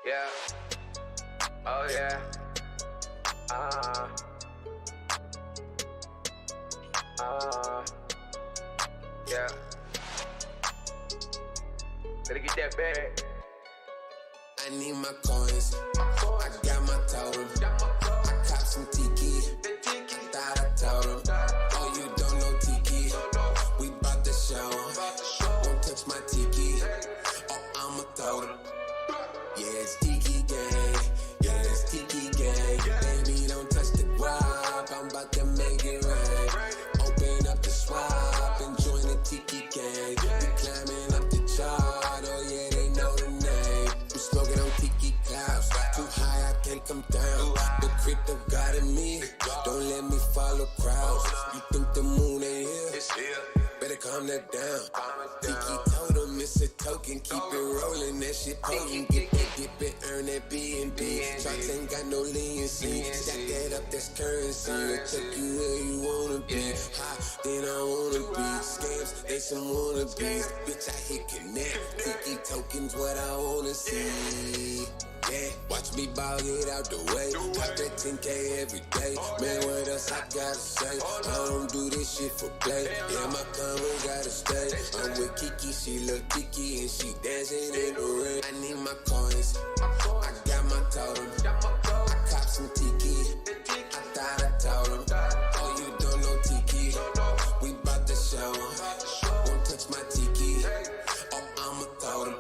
Yeah. Oh yeah. Yeah. Better get that bag. I need my coins. I got my totem. I cop some TIKI. Thought I told him. Oh, you don't know TIKI. We bout to show 'em. Don't touch my TIKI. Oh, I'ma throw them. Yeah, it's TIKI gang. Yeah, it's TIKI gang. Baby, don't touch the guap. I'm about to make it rain. Open up the swap and join the TIKI gang. We climbing up the chart. Oh yeah, they know the name. I'm smoking on TIKI clouds. Too high, I can't come down. The crypto got in me. Don't let me follow crowds. You think the moon ain't here? It's here. Better calm that down. TIKI told him it's a token. Keep it rolling, that shit potent. Get that, dip it, earn that B&B. Charts ain't got no leniency. Stack that up, that's currency. We'll take you where you wanna be. High, then I wanna be. Scams, they some wannabes. Bitch, I hit connect. TIKI tokens, what I wanna see. Yeah, watch me ball, get out the way. Top that 10K every day. Man, what else I gotta say? I don't do this shit for play. Yeah, my combo gotta stay. I'm with Kiki, she look Kiki, and she dancing in the rain. I need my coins. I got my totem. I cop some TIKI. I thought I told him. Oh, you don't know TIKI. We bout to show 'em. Don't touch my TIKI. Oh, I'ma throw them.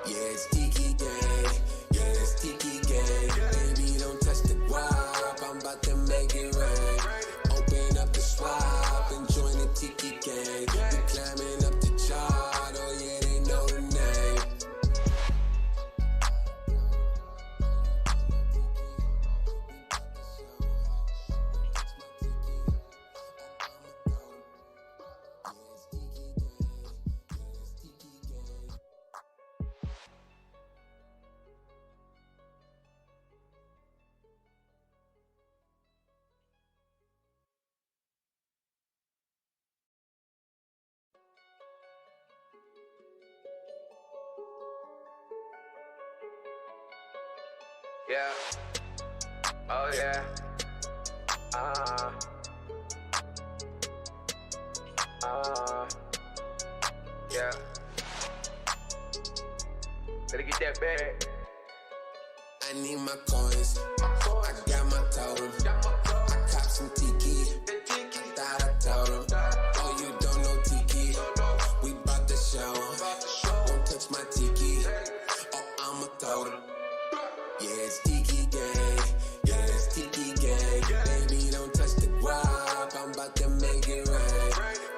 Yeah, it's TIKI gang. Yeah, it's TIKI gang. Baby, don't touch the guap. I'm about to make it rain. Open up the swap and join the TIKI gang. We climbing up the chart. Oh yeah, they know the name. Yeah. Oh yeah. Yeah. Better get that bag. I need my coins. I got my totem. I cop some TIKI. Thought I told him. Oh, you don't know TIKI. We bout to show 'em. Don't touch my TIKI. Oh, I'ma throw them. Yeah, it's TIKI gang. Yeah, it's TIKI gang. Baby, don't touch the guap. I'm about to make it rain.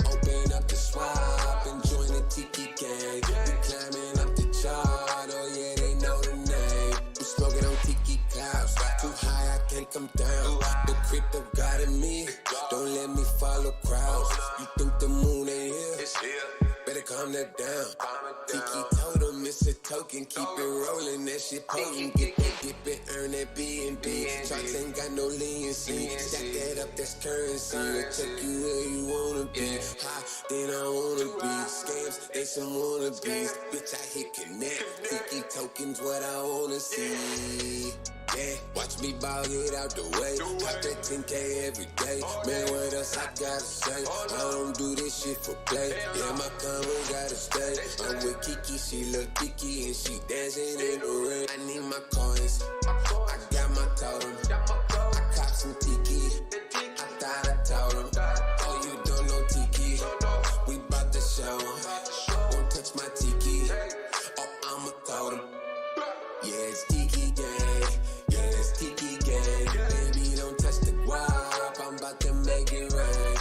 Open up the swap and join the TIKI gang. We climbing up the chart. Oh yeah, they know the name. I'm smoking on TIKI clouds. Too high, I can't come down. The crypto got in me. Don't let me follow crowds. You think the moon ain't here? It's here. Better calm that down. TIKI told him it's a token. Keep it rolling, that shit potent. Get that, dip it, earn that B&B. Charts ain't got no leniency. Stack that up, that's currency. We'll take you where you wanna be. High, then I wanna be. Scams, they some wannabes. Bitch, I hit connect. TIKI tokens, what I wanna see. Yeah, watch me ball, get out the way. Top that 10K every day. Man, what else I gotta say? I don't do this shit for play. Yeah, my combo gotta stay. I'm with Kiki, she look Kiki, and she dancing in the rain. I need my coins. I got my totem. I cop some TIKI. I thought I told him. Oh, you don't know TIKI. We bout to show 'em. Don't touch my TIKI. Oh, I'ma throw them. Yeah, it's TIKI gang. Yeah, it's TIKI gang. Baby, don't touch the guap. I'm about to make it rain.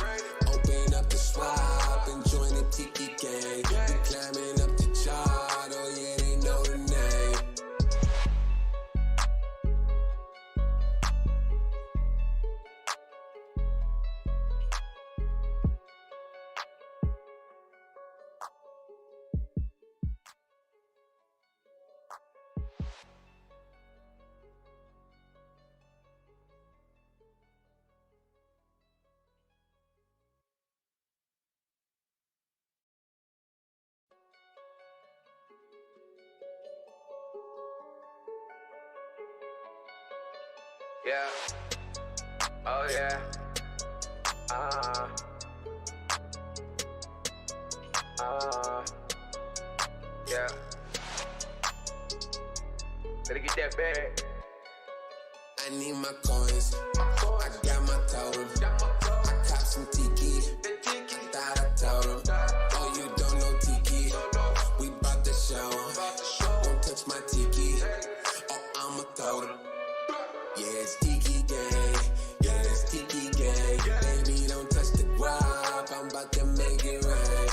Open up the swap and join the TIKI gang. We climbing up the chart. Oh yeah, they know the name. Yeah. Oh yeah. Yeah. Better get that bag. I need my coins. I got my totem. I cop some TIKI. Thought I told him. Oh, you don't know TIKI. We bout to show 'em. Don't touch my TIKI. Oh, I'ma throw them. Yeah, it's TIKI gang. Yeah, it's TIKI gang. Baby, don't touch the guap. I'm about to make it rain.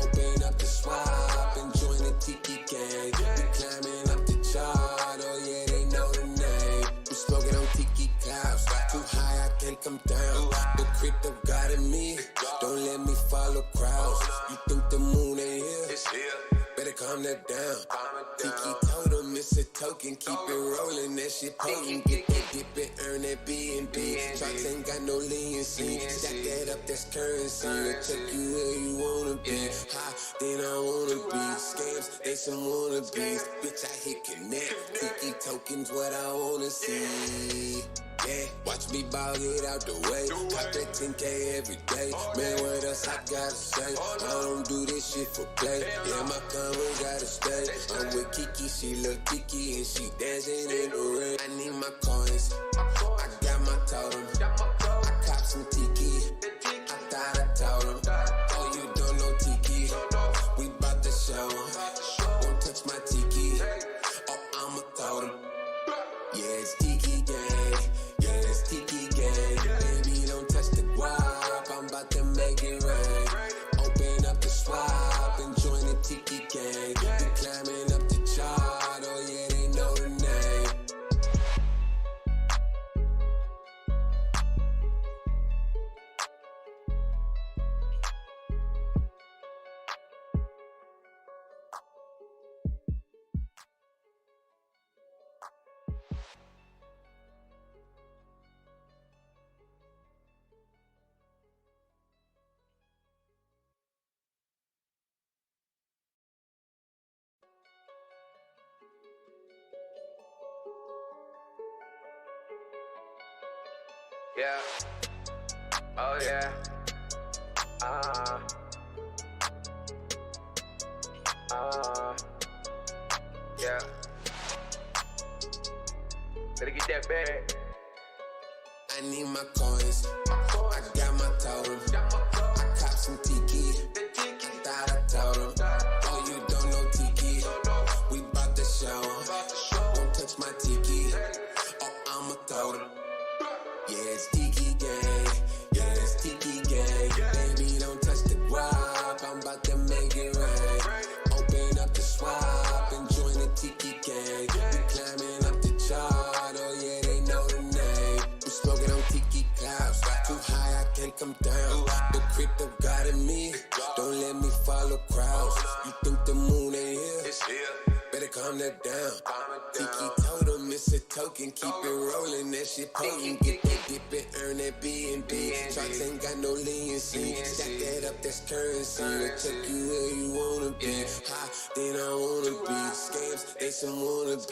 Open up the swap and join the TIKI gang. We climbing up the chart. Oh yeah, they know the name. I'm smoking on TIKI clouds. Too high, I can't come down. The crypto got in me. Don't let me follow crowds. You think the moon ain't here? Better calm that down. TIKI told him it's a token. Keep it rolling, that shit potent. Get that dip and earn that B&B. Trucks ain't got no leniency. Stack that up, that's currency. I'll take you where you wanna be. High, then I wanna be. Scams, they some wannabes. Bitch, I hit connect. TIKI tokens, what I wanna see. Yeah, watch me ball, get out the way. Top that 10K every day. Man, what else I gotta say? I don't do this shit for play. Yeah, my combo gotta stay. I'm with Kiki, she look Kiki, and she dancing in the rain. I need my coins. I got my totem. I cop some TIKI. I thought I told him. Oh, you don't know TIKI. We bout to show 'em. Don't touch my TIKI. Oh, I'ma throw them. Yeah, it's TIKI gang. Yeah, it's TIKI gang. Baby, don't touch the guap. I'm about to make it rain. Open up the swap and join the TIKI gang. We climbing up the chart. Oh yeah, they know the name. Yeah. Oh yeah. Yeah. Better get that bag. I need my coins. I got my totem. I cop some TIKI. Thought I told him. Oh, you don't know TIKI. We bout to show 'em. Don't touch my TIKI. Oh, I'ma throw them. Yeah, it's TIKI gang. Yeah, it's TIKI gang. Baby, don't touch the guap. I'm about to make it rain. Open up the swap and join the TIKI gang. We climbing up the chart. Oh yeah, they know the name. I'm smoking on TIKI clouds. Too high, I can't come down. The crypto got in me. Don't let me follow crowds. You think the moon ain't here? Better calm that down. TIKI told him it's a token. Keep it rolling, that shit potent. Get that dip and earn that B&B. Trucks ain't got no leniency. Stack that up, that's currency. I'll take you where you wanna be. High, then I wanna be. Scams, they some wannabes.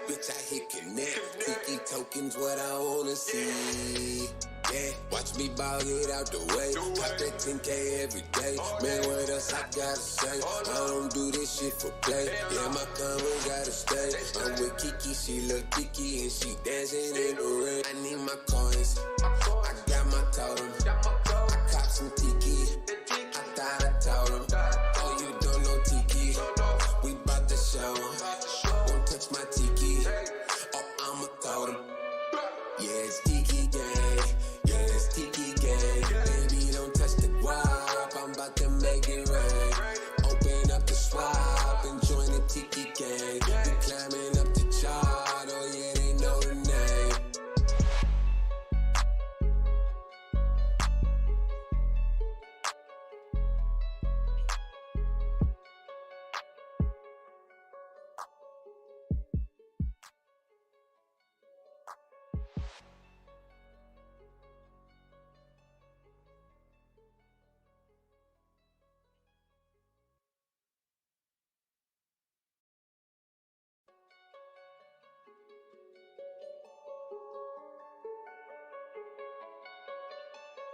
Bitch, I hit connect. TIKI tokens, what I wanna see. Yeah, watch me ball, get out the way. Top that 10K every day. Man, what else I gotta say? I don't do this shit for play. Yeah, my combo gotta stay. I'm with Kiki, she look Kiki, and she dancing in the rain. I need my coins. I got my totem. I cop some TIKI. I thought I told him. Oh, you don't know TIKI. We bout to show 'em. Don't touch my TIKI. Oh, I'ma throw them. Yeah, it's TIKI gang. Yeah, it's TIKI gang. Baby, don't touch the guap. I'm about to make it rain. Open up the swap and join the TIKI gang. We climbing up the chart. Oh yeah, they know the name.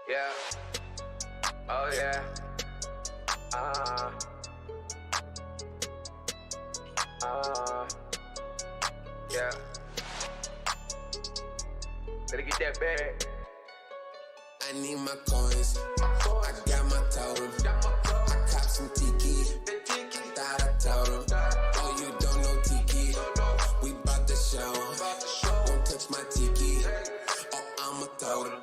Yeah. Oh yeah. Yeah. Better get that bag. I need my coins. I got my totem. I cop some Tiki. Thought I told him. Oh, you don't know Tiki. We bout to show. Don't touch my Tiki. Oh, I'ma throw them.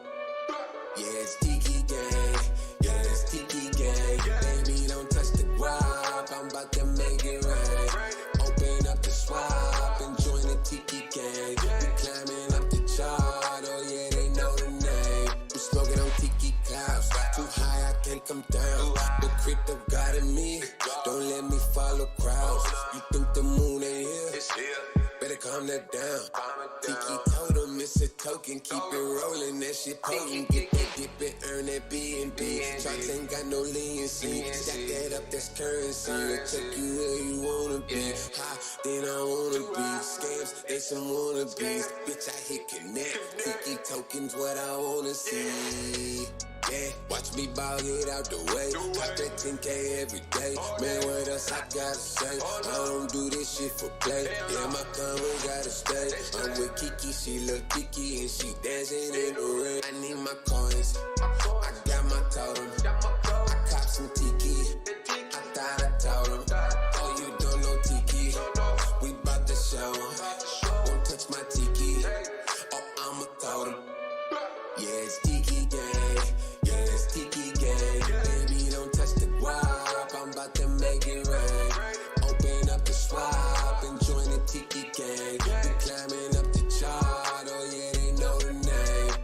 Yeah, it's Tiki gang. Yeah, it's Tiki gang. Baby, don't touch the guap. I'm about to make it rain. Open up the swap and join the Tiki gang. We climbing up the chart. Oh yeah, they know the name. I'm smoking on Tiki clouds. Too high, I can't come down. The crypto got in me. Don't let me follow crowds. You think the moon ain't here? It's here. Better calm that down. Tiki told him it's a token. Keep it rolling, that shit potent. Get that dip and earn that B&B. Charts ain't got no leniency. Stack that up, that's currency. We'll take you where you wanna be. High, then I wanna be. Scams, they some wannabes. Bitch, I hit connect. Tiki tokens, what I wanna see. Yeah, watch me ball, get out the way. Top that 10K every day. Man, what else I gotta say? I don't do this shit for play. Yeah, my combo gotta stay. I'm with Kiki, she look Kiki and she dancing in the rain. I need my coins. I got my totem. I cop some Tiki. I thought I told him. Oh, you don't know Tiki. We bout to show. Don't touch my Tiki. Oh, I'ma throw them. Yeah, it's Tiki gang. Yeah, it's Tiki gang. Baby, don't touch the guap. I'm about to make it rain. Open up the swap and join the Tiki gang. We climbing up the chart. Oh yeah, they know the name.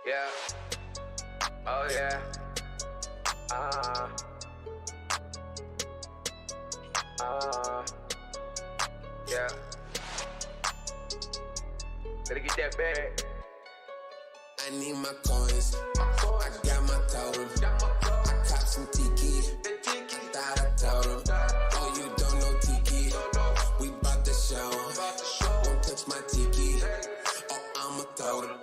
Yeah. Oh yeah. Yeah. Better get that bag. I need my coins. I got my totem. I cop some Tiki. Thought I told him. Oh, you don't know Tiki. We bout to show. Don't touch my Tiki. Oh, I'ma throw them.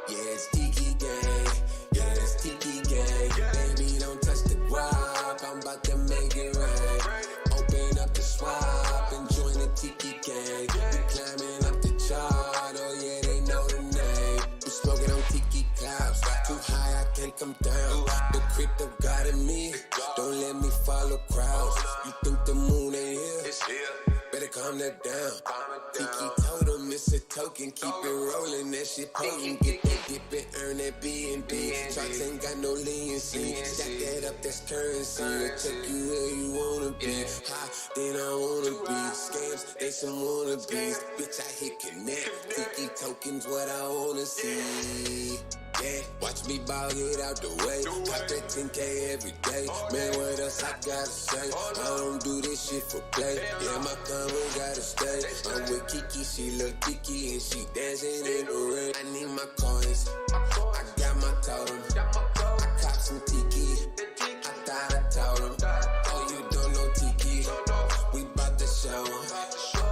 Yeah, it's Tiki gang. Yeah, it's Tiki gang. Baby, don't touch the guap. I'm about to make it rain. Open up the swap and join the Tiki gang. We climbing up the chart. Oh yeah, they know the name. I'm smoking on Tiki clouds. Too high, I can't come down. The crypto got in me. Don't let me follow crowds. You think the moon ain't here? It's here. Better calm that down. Tiki told him it's a token. Keep it rolling, that shit potent. Get that dip and earn that B&B. Charts ain't got no leniency. Stack that up, that's currency. We'll take you where you wanna be. High, then I wanna be. Scams, they some wannabes. Bitch, I hit connect. Tiki tokens, what I wanna see. Yeah, watch me ball, get out the way. Top that 10K every day. Man, what else I gotta say? I don't do this shit for play. Yeah, my combo gotta stay. I'm with Kiki, she look Kiki and she dancing in the rain. I need my coins. I got my totem. I cop some Tiki. I thought I told him. Oh, you don't know Tiki. We bout to show.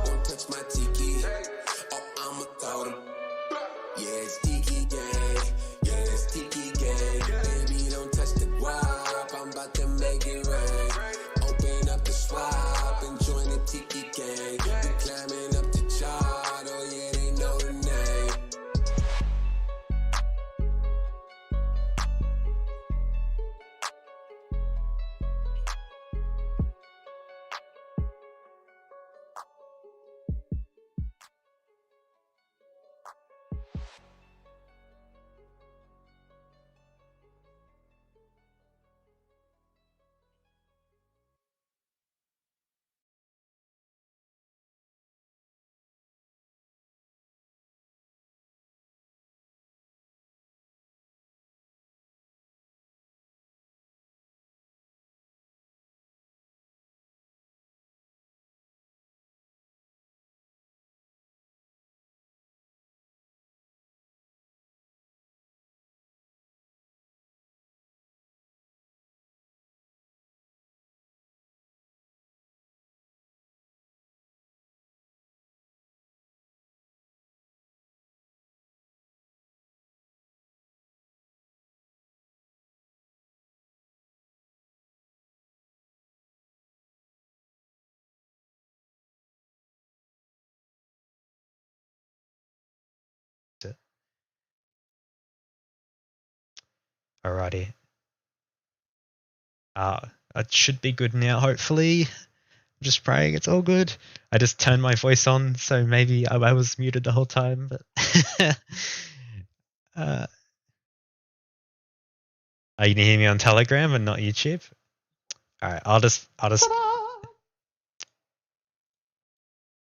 Don't touch my Tiki. Oh, I'ma throw them. Yeah, it's Tiki gang. Yeah, it's Tiki gang. Baby, don't touch the guap. I'm about to make it rain. Open up the swap and join the Tiki gang. We climbing up the chart. Oh yeah, they know the name. Alrighty. It should be good now, hopefully. I'm just praying it's all good. I just turned my voice on, so maybe I was muted the whole time, but uh, are you gonna hear me on Telegram and not YouTube? Alright, I'll just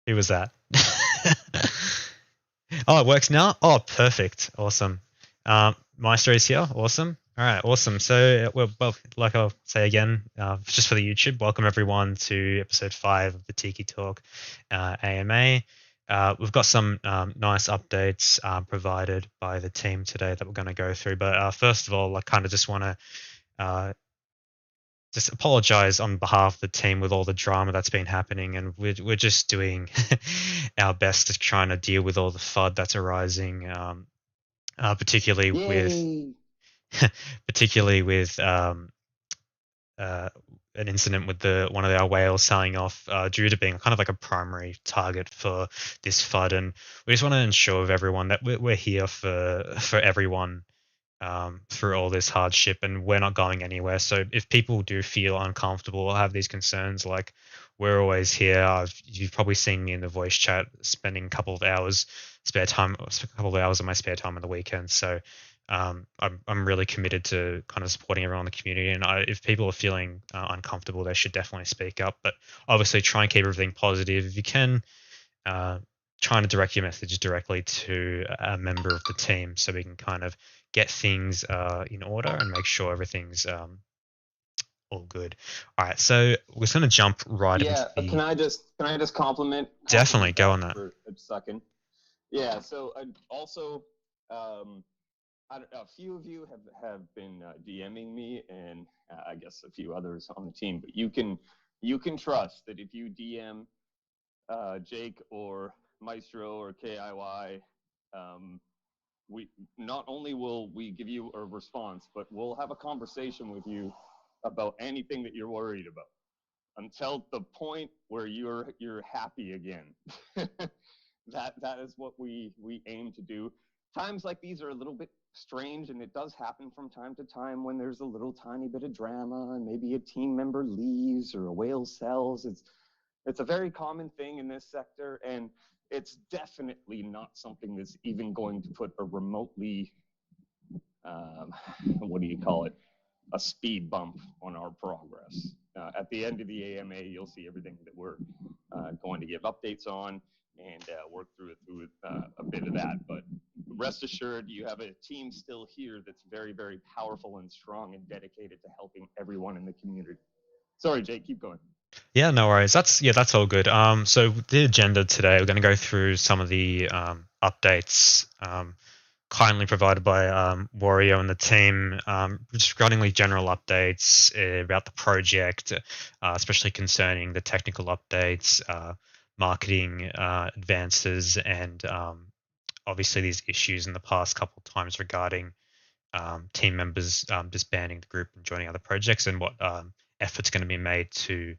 who was that? Oh, it works now? Oh, perfect. Awesome. Maestro is here. Awesome. All right, awesome. So, well, like I'll say again, just for the YouTube, welcome everyone to episode 5 of the Tiki Talk AMA. We've got some nice updates provided by the team today that we're going to go through. But first of all, I kind of just want to just apologize on behalf of the team with all the drama that's been happening, and we're just doing our best to trying to deal with all the FUD that's arising, particularly Yay. with an incident with one of our whales selling off due to being kind of like a primary target for this FUD, and we just want to ensure with everyone that we're here for everyone through all this hardship, and we're not going anywhere. So if people do feel uncomfortable or have these concerns, like, we're always here. You've probably seen me in the voice chat spending a couple of hours of my spare time on the weekend. So I'm really committed to kind of supporting everyone in the community. And if people are feeling uncomfortable, they should definitely speak up. But obviously, try and keep everything positive if you can. Trying to direct your message directly to a member of the team so we can kind of get things in order and make sure everything's all good. All right, so we're just going to jump right into the... Can I just compliment Definitely, go on that. for a second? Yeah, so also, a few of you have been DMing me, and I guess a few others on the team, but you can trust that if you DM Jake or Maestro or KIY, we not only will we give you a response, but we'll have a conversation with you about anything that you're worried about until the point where you're happy again. that is what we aim to do. Times like these are a little bit strange, and it does happen from time to time when there's a little tiny bit of drama and maybe a team member leaves or a whale sells. It's a very common thing in this sector, and it's definitely not something that's even going to put a remotely, what do you call it, a speed bump on our progress. At the end of the AMA, you'll see everything that we're going to give updates on and work through a bit of that. But rest assured, you have a team still here that's very, very powerful and strong and dedicated to helping everyone in the community. Sorry, Jake, keep going. Yeah, no worries. That's all good. So the agenda today, we're going to go through some of the updates kindly provided by Wario and the team, just regarding general updates about the project, especially concerning the technical updates, marketing advances, and obviously these issues in the past couple of times regarding team members disbanding the group and joining other projects, and what efforts going to be made to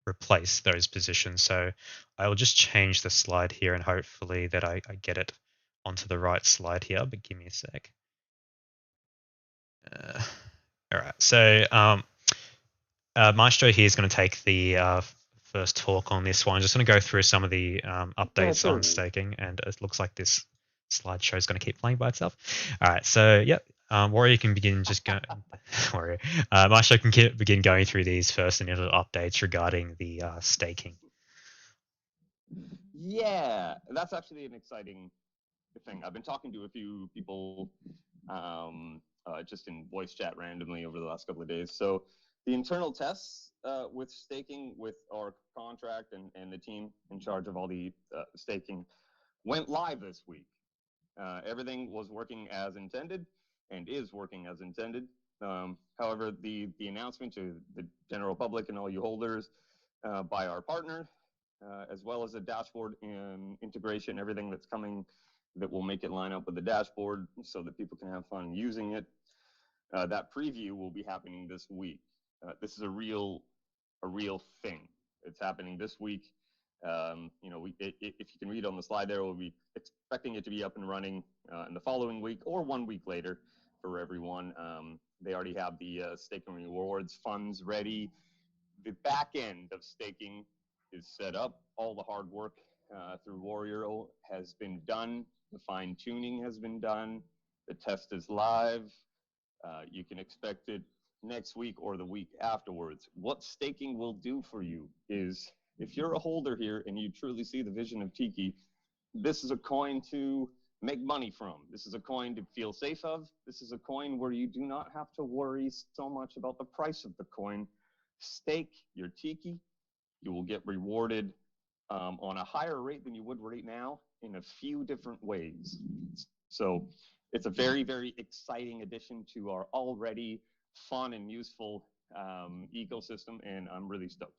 replace those positions. So I will just change the slide here, and hopefully that I get it onto the right slide here, but give me a sec. All right, so Maestro here is going to take the first talk on this one. I'm just going to go through some of the updates on staking, and it looks like this slideshow is going to keep playing by itself. All right, so yep, Warrior can begin just going. Warrior, Maestro can begin going through these first and little updates regarding the staking. Yeah, that's actually an exciting thing. I've been talking to a few people just in voice chat randomly over the last couple of days. So the internal tests with staking with our contract and the team in charge of all the staking went live this week. Everything was working as intended and is working as intended. However, the announcement to the general public and all you holders by our partner, as well as the dashboard and integration, everything that's coming that will make it line up with the dashboard so that people can have fun using it. That preview will be happening this week. This is a real thing. It's happening this week. If you can read on the slide there, we'll be expecting it to be up and running in the following week or 1 week later. for everyone. They already have the staking rewards funds ready. The back end of staking is set up. All the hard work through Warrior has been done. The fine tuning has been done. The test is live. You can expect it next week or the week afterwards. What staking will do for you is, if you're a holder here and you truly see the vision of Tiki, this is a coin to make money from. This is a coin to feel safe of. This is a coin where you do not have to worry so much about the price of the coin. Stake your Tiki. You will get rewarded on a higher rate than you would right now in a few different ways. So it's a very, very exciting addition to our already fun and useful ecosystem, and I'm really stoked.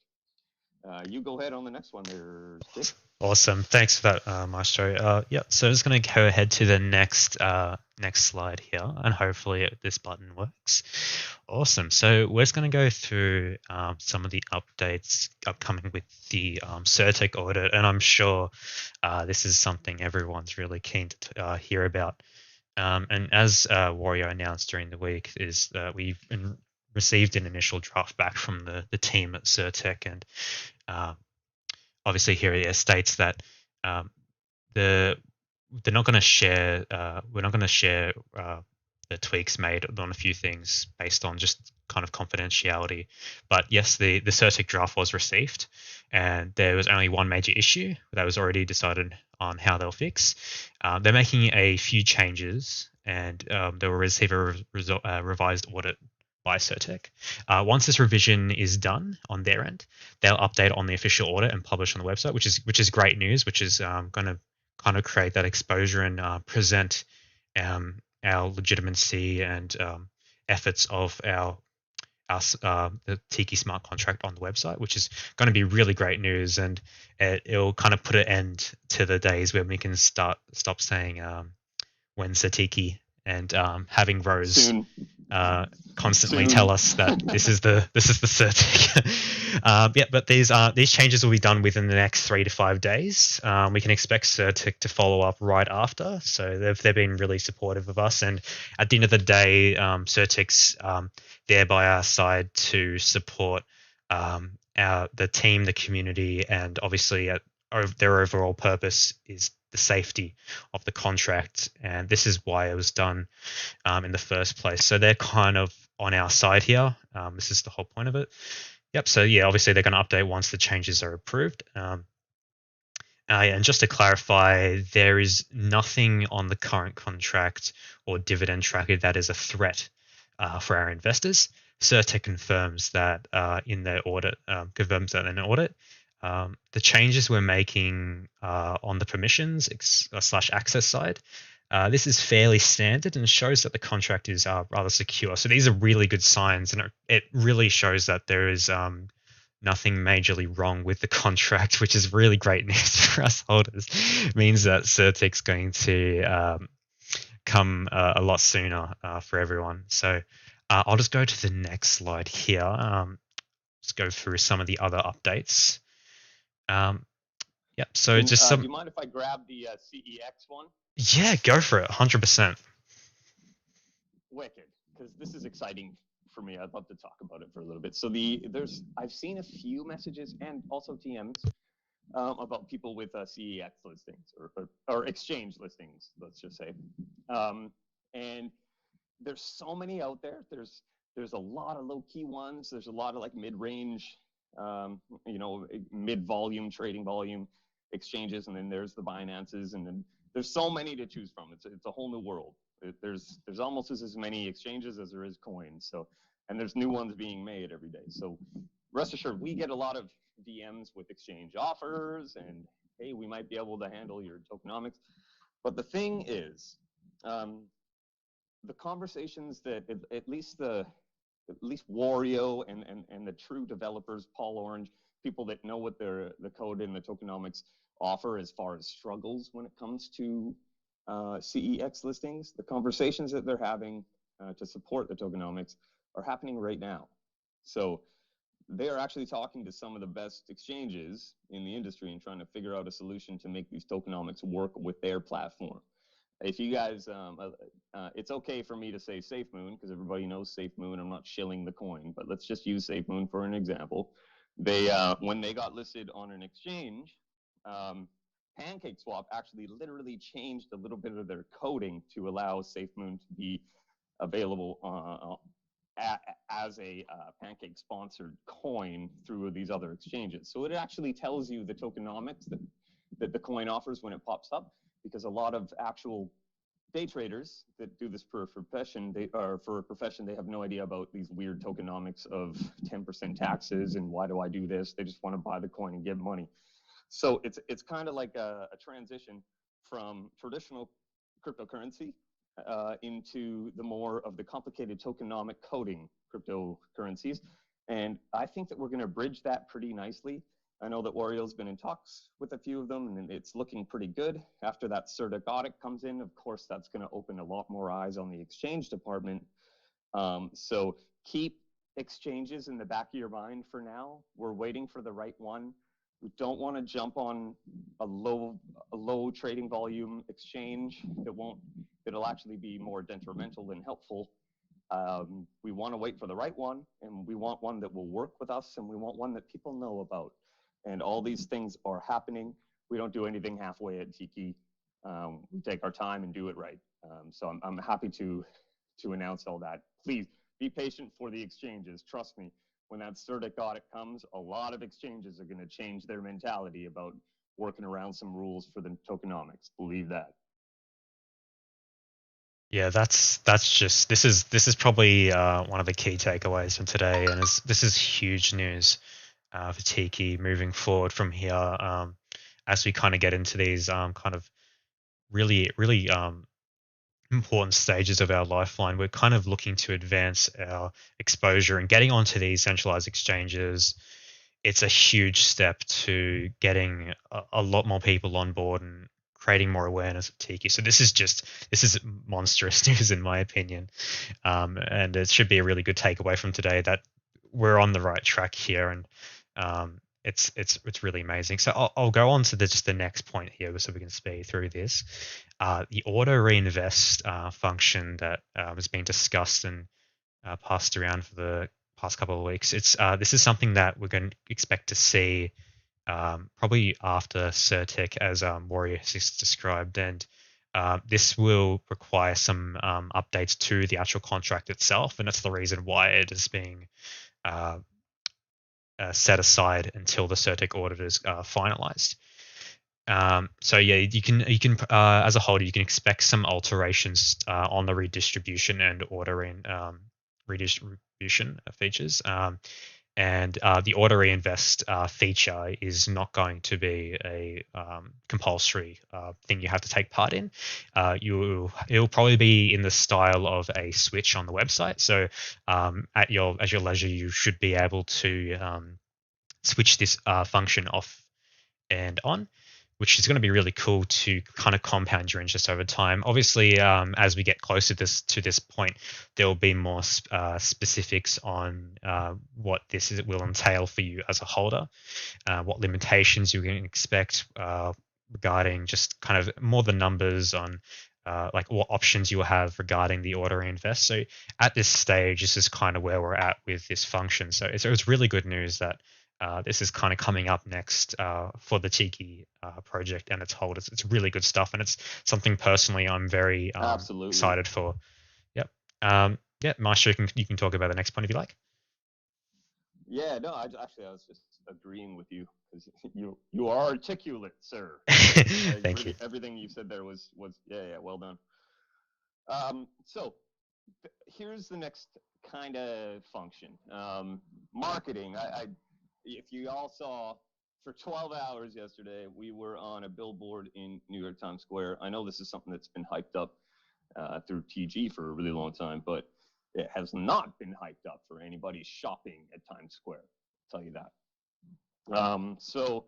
You go ahead on the next one there, Stick. Awesome. Thanks for that, Maestro. Yeah, so I'm just going to go ahead to the next slide here, and hopefully this button works. Awesome. So we're just going to go through some of the updates upcoming with the Certic audit, and I'm sure this is something everyone's really keen to hear about. And as Wario announced during the week, is that we've received an initial draft back from the team at Certic, and obviously here it states that they're not going to share. We're not going to share the tweaks made on a few things based on just kind of confidentiality. But yes, the Certic draft was received, and there was only one major issue that was already decided on how they'll fix. They're making a few changes, and they will receive a revised audit by Certic. Once this revision is done on their end, they'll update on the official audit and publish on the website, which is great news, which is going to kind of create that exposure and present our legitimacy and efforts of the Tiki smart contract on the website, which is going to be really great news, and it'll kind of put an end to the days where we can stop saying when's the Tiki, and having Rose constantly tell us that this is the Certic. Yeah, but these changes will be done within the next 3 to 5 days. We can expect Certic to follow up right after. So they've been really supportive of us, and at the end of the day, Certic's there by our side to support the team, the community, and obviously their overall purpose is the safety of the contract, and this is why it was done in the first place. So they're kind of on our side here. This is the whole point of it. Yep. So yeah, obviously they're going to update once the changes are approved. And just to clarify, there is nothing on the current contract or dividend tracker that is a threat for our investors. Certic confirms that in their audit, the changes we're making on the permissions / access side, this is fairly standard and shows that the contract is rather secure. So these are really good signs, and it really shows that there is nothing majorly wrong with the contract, which is really great news for us holders. It means that Certic's going to come a lot sooner for everyone. So I'll just go to the next slide here. Let's go through some of the other updates. Yep. So just some. Do you mind if I grab the CEX one? Yeah, go for it. 100%. Wicked, because this is exciting for me. I'd love to talk about it for a little bit. So I've seen a few messages and also TMs about people with CEX listings or exchange listings, let's just say. And there's so many out there. There's a lot of low-key ones. There's a lot of like mid-range, mid-volume trading volume exchanges, and then there's the Binances, and then there's so many to choose from. It's a whole new world. There's almost as many exchanges as there is coins. So, and there's new ones being made every day. So rest assured, we get a lot of DMs with exchange offers, and hey, we might be able to handle your tokenomics. But the thing is, the conversations that at least Wario and the true developers, Paul Orange, people that know what the code and the tokenomics offer as far as struggles when it comes to CEX listings, the conversations that they're having to support the tokenomics are happening right now. So they are actually talking to some of the best exchanges in the industry and trying to figure out a solution to make these tokenomics work with their platform. if you guys, it's okay for me to say SafeMoon because everybody knows SafeMoon. I'm not shilling the coin, but let's just use SafeMoon for an example. They, when they got listed on an exchange, PancakeSwap actually literally changed a little bit of their coding to allow SafeMoon to be available as a Pancake sponsored coin through these other exchanges. So it actually tells you the tokenomics that the coin offers when it pops up, because a lot of actual day traders that do this for a profession, they have no idea about these weird tokenomics of 10% taxes and why do I do this? They just want to buy the coin and get money. So it's kind of like a transition from traditional cryptocurrency into the more of the complicated tokenomic coding cryptocurrencies. And I think that we're going to bridge that pretty nicely. I know that Wario's been in talks with a few of them, and it's looking pretty good. After that CertiK audit comes in, of course, that's going to open a lot more eyes on the exchange department. So keep exchanges in the back of your mind for now. We're waiting for the right one. We don't want to jump on a low trading volume exchange that'll actually be more detrimental than helpful. We want to wait for the right one, and we want one that will work with us, and we want one that people know about. And all these things are happening. We don't do anything halfway at TIKI. We take our time and do it right. So I'm happy to announce all that. Please be patient for the exchanges. Trust me, when that CertiK audit comes, a lot of exchanges are going to change their mentality about working around some rules for the tokenomics. Believe that. Yeah, that's just this is probably one of the key takeaways from today, and this is huge news for TIKI moving forward from here, as we kind of get into these kind of really important stages of our lifeline. We're kind of looking to advance our exposure and getting onto these centralized exchanges. It's a huge step to getting a lot more people on board and creating more awareness of TIKI. So this is monstrous news in my opinion, and it should be a really good takeaway from today that we're on the right track here, and it's really amazing. So I'll go on to just the next point here so we can speed through this. The auto reinvest function that has been discussed and passed around for the past couple of weeks. This is something that we're going to expect to see probably after CertiK, as Warrior has described, and this will require some updates to the actual contract itself, and that's the reason why it is being set aside until the CertiK audit is finalized. So yeah, you can as a holder, you can expect some alterations on the redistribution and ordering redistribution features. And the auto reinvest feature is not going to be a compulsory thing you have to take part in. It'll probably be in the style of a switch on the website. So at your leisure, you should be able to switch this function off and on, which is going to be really cool to kind of compound your interest over time. Obviously, as we get closer to this point, there will be more specifics on what will entail for you as a holder, what limitations you can expect regarding just kind of more the numbers on like what options you will have regarding the auto reinvest. So at this stage, this is kind of where we're at with this function. So it's really good news that this is kind of coming up next for the TIKI project and its holders. It's really good stuff, and it's something personally I'm very excited for. Yep. Yeah, Maestro, you can talk about the next point if you like. Yeah, no, I was just agreeing with you because you are articulate, sir. Thank you. Everything you said there was well done. So here's the next kind of function. Marketing. If you all saw, for 12 hours yesterday, we were on a billboard in New York Times Square. I know this is something that's been hyped up through TG for a really long time, but it has not been hyped up for anybody shopping at Times Square. I'll tell you that. So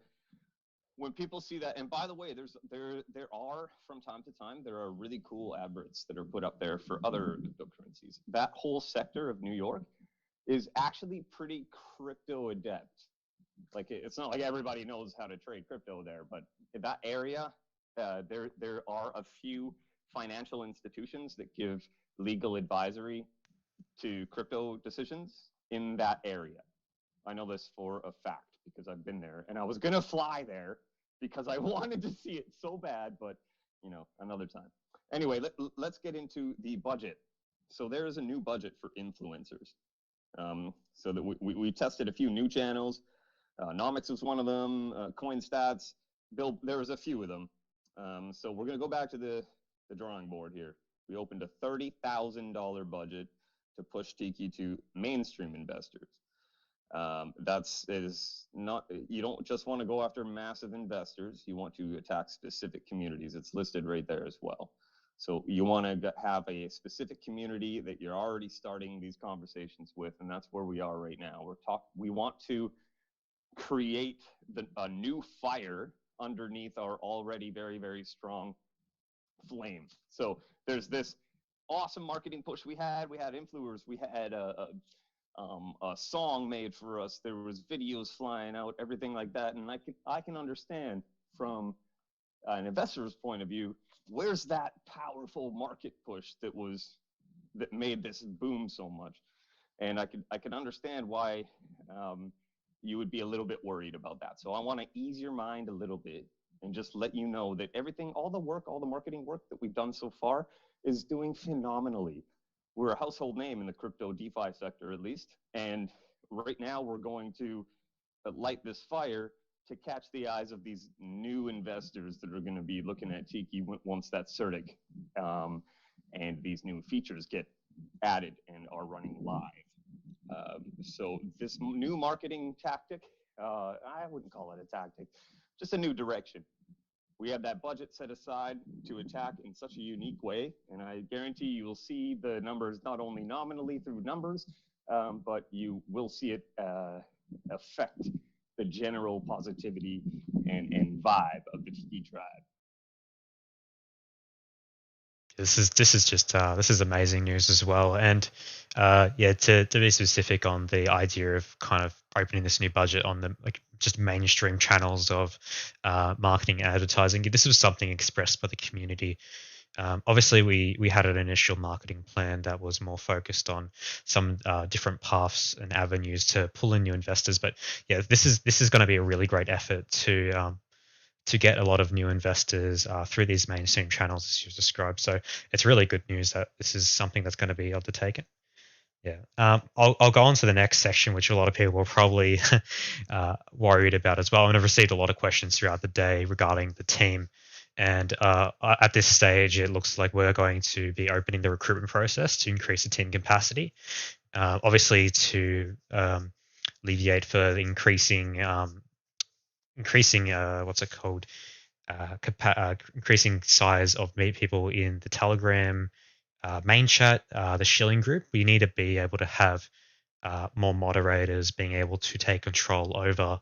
when people see that, and by the way, there are from time to time there are really cool adverts that are put up there for other cryptocurrencies. That whole sector of New York is actually pretty crypto adept. Like it's not like everybody knows how to trade crypto there, but in that area, there are a few financial institutions that give legal advisory to crypto decisions in that area. I know this for a fact because I've been there, and I was going to fly there because I wanted to see it so bad, but another time. Anyway, let's get into the budget. So there is a new budget for influencers. So that we tested a few new channels. Nomics was one of them. CoinStats. Bill, there was a few of them. So we're going to go back to the drawing board here. We opened a $30,000 budget to push Tiki to mainstream investors. You don't just want to go after massive investors. You want to attack specific communities. It's listed right there as well. So you want to have a specific community that you're already starting these conversations with, and that's where we are right now. We want to create a new fire underneath our already very, very strong flame. So there's this awesome marketing push we had. We had influencers. We had a song made for us. There was videos flying out, everything like that. And I can understand from an investor's point of view, where's that powerful market push that made this boom so much? And I can understand why you would be a little bit worried about that. So I want to ease your mind a little bit and just let you know that all the marketing work that we've done so far is doing phenomenally. We're a household name in the crypto DeFi sector, at least. And right now we're going to light this fire to catch the eyes of these new investors that are going to be looking at Tiki once that CertiK and these new features get added and are running live. So this new marketing tactic, I wouldn't call it a tactic, just a new direction. We have that budget set aside to attack in such a unique way, and I guarantee you will see the numbers not only nominally through numbers, but you will see it affect the general positivity and vibe of the Tiki tribe. This is amazing news as well. And to be specific on the idea of kind of opening this new budget on the just mainstream channels of marketing and advertising, this was something expressed by the community. Obviously, we had an initial marketing plan that was more focused on some different paths and avenues to pull in new investors. But yeah, this is going to be a really great effort to get a lot of new investors through these mainstream channels as you described. So it's really good news that this is something that's going to be undertaken. Yeah. I'll go on to the next section, which a lot of people were probably worried about as well. And I've received a lot of questions throughout the day regarding the team. And at this stage, it looks like we're going to be opening the recruitment process to increase the team capacity. Obviously, to alleviate for the increasing what's it called? Increasing size of people in the Telegram main chat, the Shilling group. We need to be able to have more moderators being able to take control over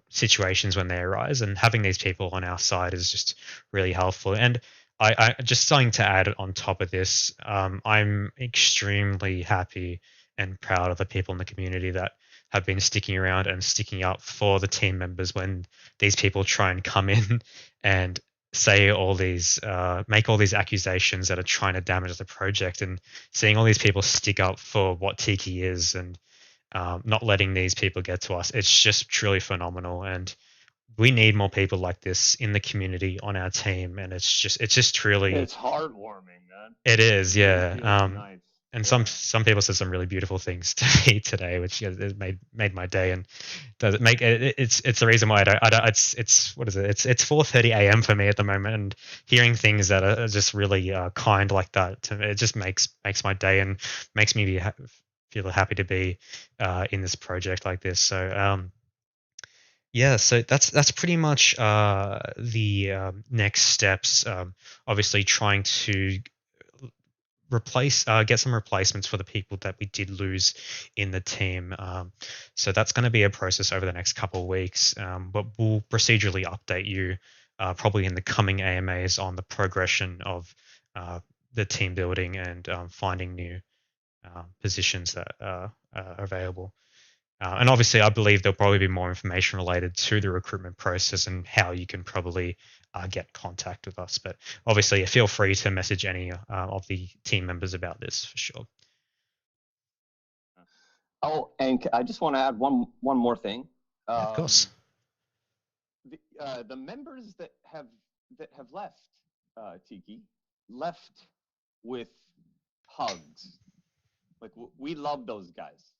situations when they arise, and having these people on our side is just really helpful. And I just something to add on top of this, I'm extremely happy and proud of the people in the community that have been sticking around and sticking up for the team members when these people try and come in and say all these, make all these accusations that are trying to damage the project, and seeing all these people stick up for what Tiki is and not letting these people get to us. It's just truly phenomenal. And we need more people like this in the community on our team. And it's just truly, it's heartwarming, man. It is. Yeah. Nice. And some people said some really beautiful things to me today, which it made my day. And does it make it? It's the reason why I don't. It's what is it? It's 4:30 a.m. for me at the moment, and hearing things that are just really kind like that, it just makes my day and makes me feel happy to be in this project like this. So yeah, so that's pretty much the next steps. Obviously, trying to get some replacements for the people that we did lose in the team. So that's going to be a process over the next couple of weeks, but we'll procedurally update you probably in the coming AMAs on the progression of the team building and finding new positions that are available. And obviously, I believe there'll probably be more information related to the recruitment process and how you can probably get contact with us. But obviously, feel free to message any of the team members about this for sure. Oh, and I just want to add one more thing. Yeah, of course. The members that have left Tiki left with hugs. Like we love those guys,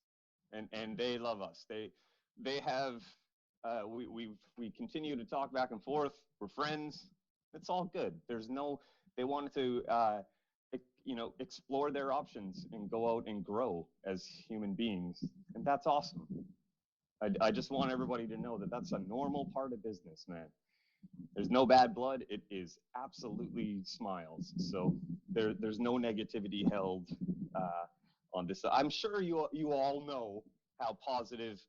and they love us. They have we continue to talk back and forth. We're friends. It's all good. There's no. They wanted to explore their options and go out and grow as human beings, and that's awesome. I just want everybody to know that that's a normal part of business, man. There's no bad blood. It is absolutely smiles. So there's no negativity held on this. I'm sure you all know how positive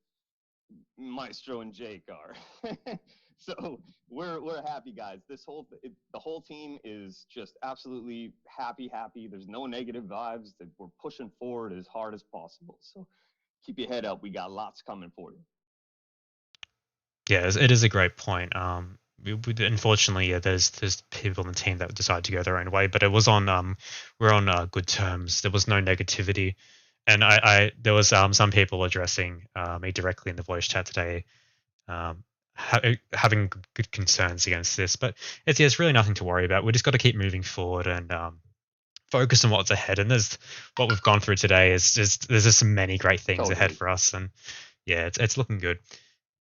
Maestro and Jake are. So we're happy, guys. The whole team is just absolutely happy. There's no negative vibes. That we're pushing forward as hard as possible. So keep your head up. We got lots coming for you. Yeah, it is a great point. Unfortunately, yeah, there's people in the team that decide to go their own way, but it was on we're on good terms. There was no negativity, and there was some people addressing me directly in the voice chat today, having good concerns against this. But it's really nothing to worry about. We just got to keep moving forward and focus on what's ahead. And there's what we've gone through today is there's just many great things ahead for us, and yeah, it's looking good.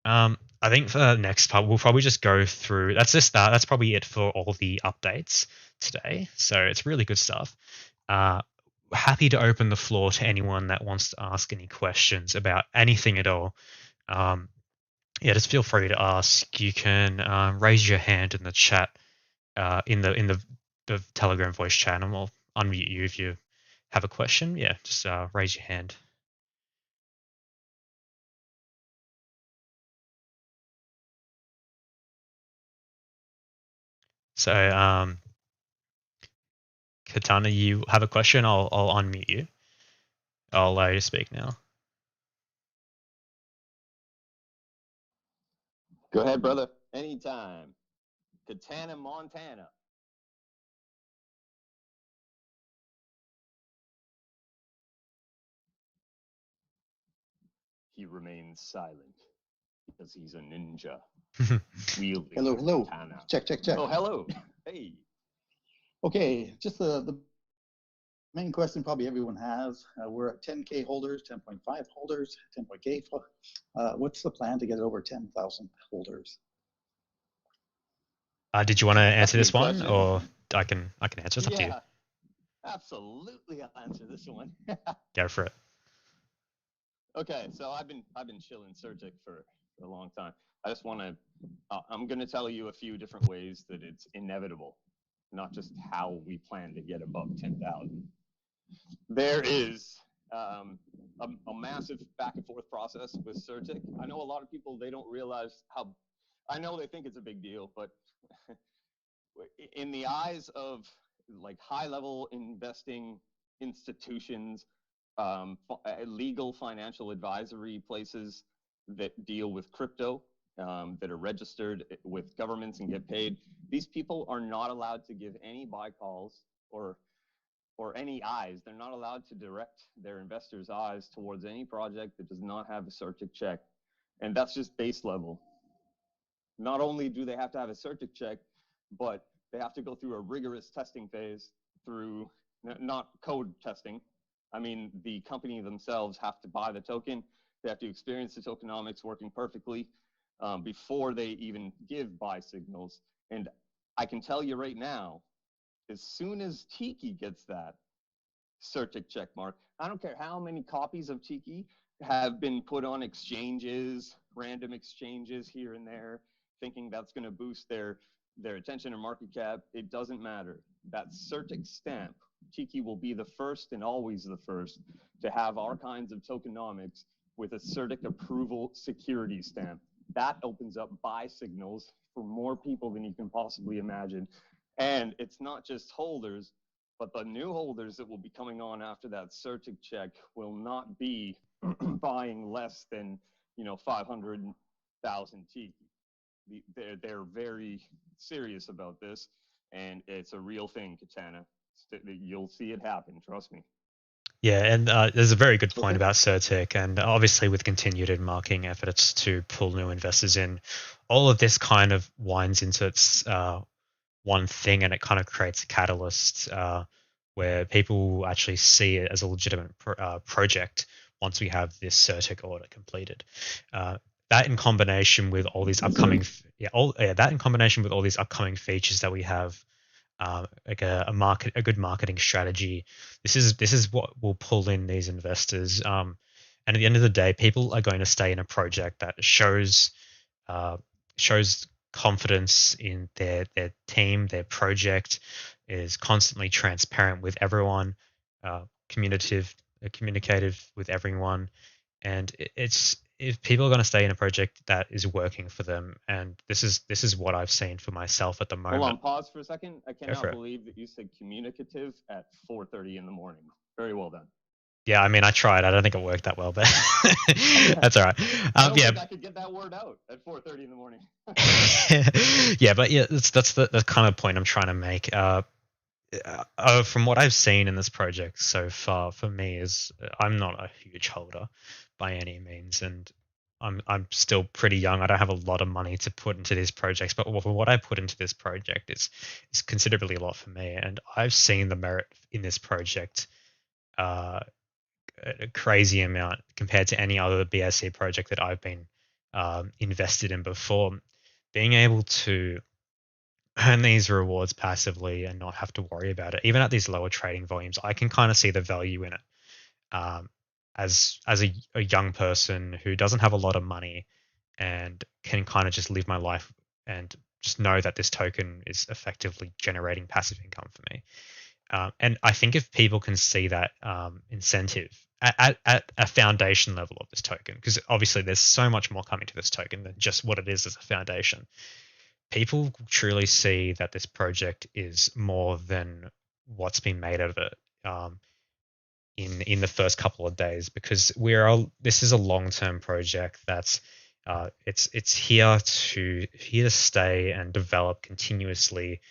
I think for the next part, we'll probably just go through. That's probably it for all the updates today. So it's really good stuff. Happy to open the floor to anyone that wants to ask any questions about anything at all. Yeah, just feel free to ask. You can raise your hand in the chat, in the Telegram voice chat, and we'll unmute you if you have a question. Yeah, just raise your hand. So, Katana, you have a question? I'll unmute you. I'll allow you to speak now. Go ahead, brother. Anytime. Katana, Montana. He remains silent because he's a ninja. Hello. Katana. Check. Oh, hello. Hey. Okay, just the main question probably everyone has. We're at 10K holders, 10.5 holders, 10.K. What's the plan to get over 10,000 holders? Did you want to answer this one, question. or I can answer? It's up to you. Absolutely, I'll answer this one. Go for it. Okay, so I've been chilling Surgic for a long time. I just want to. I'm going to tell you a few different ways that it's inevitable, not just how we plan to get above 10,000. There is a massive back and forth process with Surgic. I know a lot of people, they don't realize how. I know they think it's a big deal, but in the eyes of like high level investing institutions, legal financial advisory places that deal with crypto, that are registered with governments and get paid, these people are not allowed to give any buy calls or any eyes. They're not allowed to direct their investors' eyes towards any project that does not have a Certic check. And that's just base level. Not only do they have to have a Certic check, but they have to go through a rigorous testing phase through not code testing. I mean, the company themselves have to buy the token. They have to experience the tokenomics working perfectly before they even give buy signals. And I can tell you right now, as soon as Tiki gets that Certic check mark, I don't care how many copies of Tiki have been put on exchanges, random exchanges here and there, thinking that's going to boost their attention or market cap. It doesn't matter. That Certic stamp, Tiki will be the first and always the first to have our kinds of tokenomics with a Certic approval security stamp. That opens up buy signals for more people than you can possibly imagine. And it's not just holders, but the new holders that will be coming on after that Certic check will not be buying less than 500,000 Tiki. They're very serious about this, and it's a real thing, Katana. You'll see it happen. Trust me. Yeah, and there's a very good point Okay. about Certic, and obviously with continued marketing efforts to pull new investors in, all of this kind of winds into its one thing, and it kind of creates a catalyst where people actually see it as a legitimate project once we have this Certic audit completed. That in combination with all these upcoming, that in combination with all these upcoming features that we have, like a good marketing strategy. This is what will pull in these investors. And at the end of the day, people are going to stay in a project that uh, shows confidence in their team, their project, is constantly transparent with everyone, communicative with everyone, and it's if people are going to stay in a project that is working for them, and this is what I've seen for myself at the Hold on, moment. pause for a second. I Go for cannot it. believe that you said communicative at 4:30 in the morning. Very well done. Yeah, I mean, I tried. I don't think it worked that well, but that's all right. I don't Yeah, think I could get that word out at 4:30 in the morning. yeah, but yeah, that's the kind of point I'm trying to make. From what I've seen in this project so far, for me is I'm not a huge holder by any means, and I'm still pretty young. I don't have a lot of money to put into these projects, but for what I put into this project is considerably a lot for me, and I've seen the merit in this project a crazy amount compared to any other BSC project that I've been invested in before. Being able to earn these rewards passively and not have to worry about it, even at these lower trading volumes, I can kind of see the value in it. Um, as a young person who doesn't have a lot of money and can kind of just live my life and just know that this token is effectively generating passive income for me. And I think if people can see that incentive at a foundation level of this token, because obviously there's so much more coming to this token than just what it is as a foundation, people truly see that this project is more than what's been made of it in the first couple of days, because this is a long-term project that's it's here to stay and develop continuously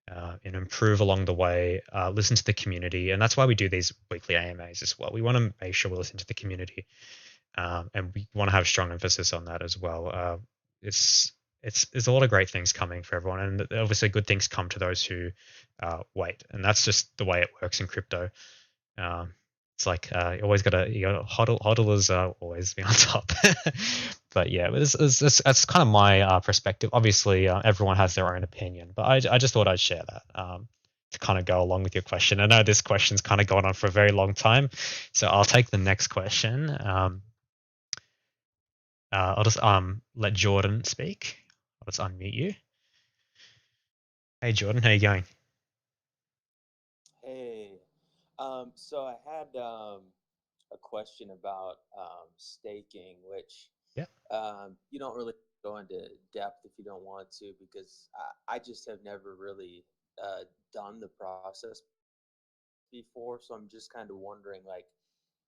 and improve along the way, listen to the community. And that's why we do these weekly AMAs as well. We want to make sure we listen to the community, and we want to have strong emphasis on that as well. It's there's a lot of great things coming for everyone, and obviously good things come to those who wait, and that's just the way it works in crypto. It's like you always hodlers always be on top. But yeah, that's kind of my perspective. Obviously, everyone has their own opinion, but I just thought I'd share that to kind of go along with your question. I know this question's kind of gone on for a very long time, so I'll take the next question. I'll just let Jordan speak. I'll just unmute you. Hey Jordan, how you going? Hey, so I had a question about staking, which Yeah. you don't really go into depth if you don't want to, because I just have never really done the process before. So I'm just kind of wondering, like,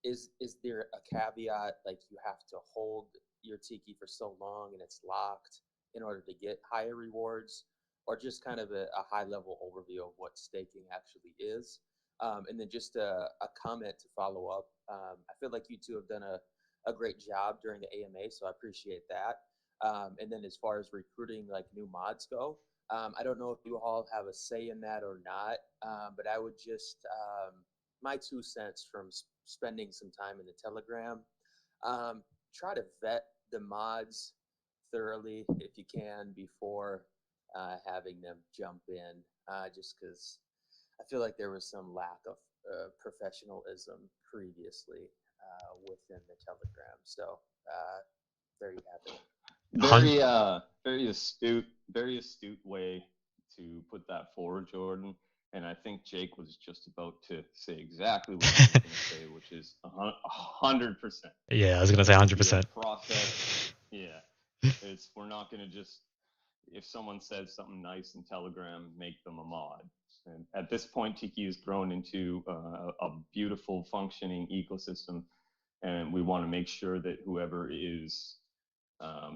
is there a caveat, like you have to hold your Tiki for so long and it's locked in order to get higher rewards, or just kind of a high level overview of what staking actually is? And then just a comment to follow up. I feel like you two have done a great job during the AMA, so I appreciate that. And then as far as recruiting like new mods go, I don't know if you all have a say in that or not, but I would just my 2 cents from spending some time in the Telegram. Try to vet the mods thoroughly if you can before having them jump in, just because I feel like there was some lack of professionalism previously within the Telegram. So there you have it. Very astute way to put that forward, Jordan. And I think Jake was just about to say exactly what I was going to say, which is 100%. Yeah, I was gonna say 100%. Process. Yeah, we're not going to just, if someone says something nice in Telegram, make them a mod. And at this point, Tiki has grown into a beautiful, functioning ecosystem and we want to make sure that whoever is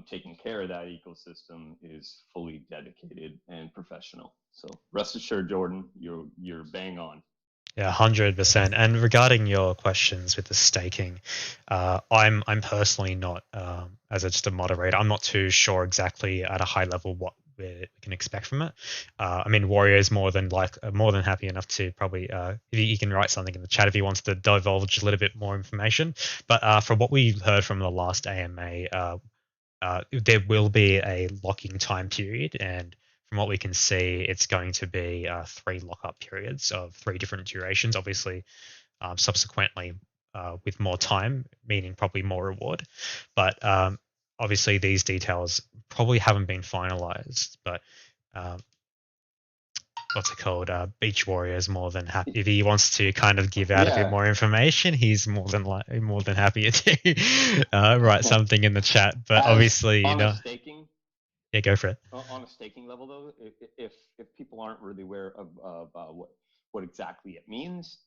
taking care of that ecosystem is fully dedicated and professional. So rest assured, Jordan, you're bang on. Yeah, 100%. And regarding your questions with the staking, I'm personally not, as just a moderator, I'm not too sure exactly at a high level what we can expect from it. I mean, Warrior is more than happy enough to probably, if he can write something in the chat if he wants to divulge a little bit more information. But from what we heard from the last AMA, there will be a locking time period, and from what we can see, it's going to be 3 lockup periods of 3 different durations. Obviously, subsequently with more time, meaning probably more reward. But obviously, these details probably haven't been finalized. But what's it called? Beach Warrior is more than happy if he wants to kind of give out a bit more information. He's more than happy to write something in the chat. But obviously, you know, staking. Yeah, go for it. On a staking level, though, if people aren't really aware of what exactly it means,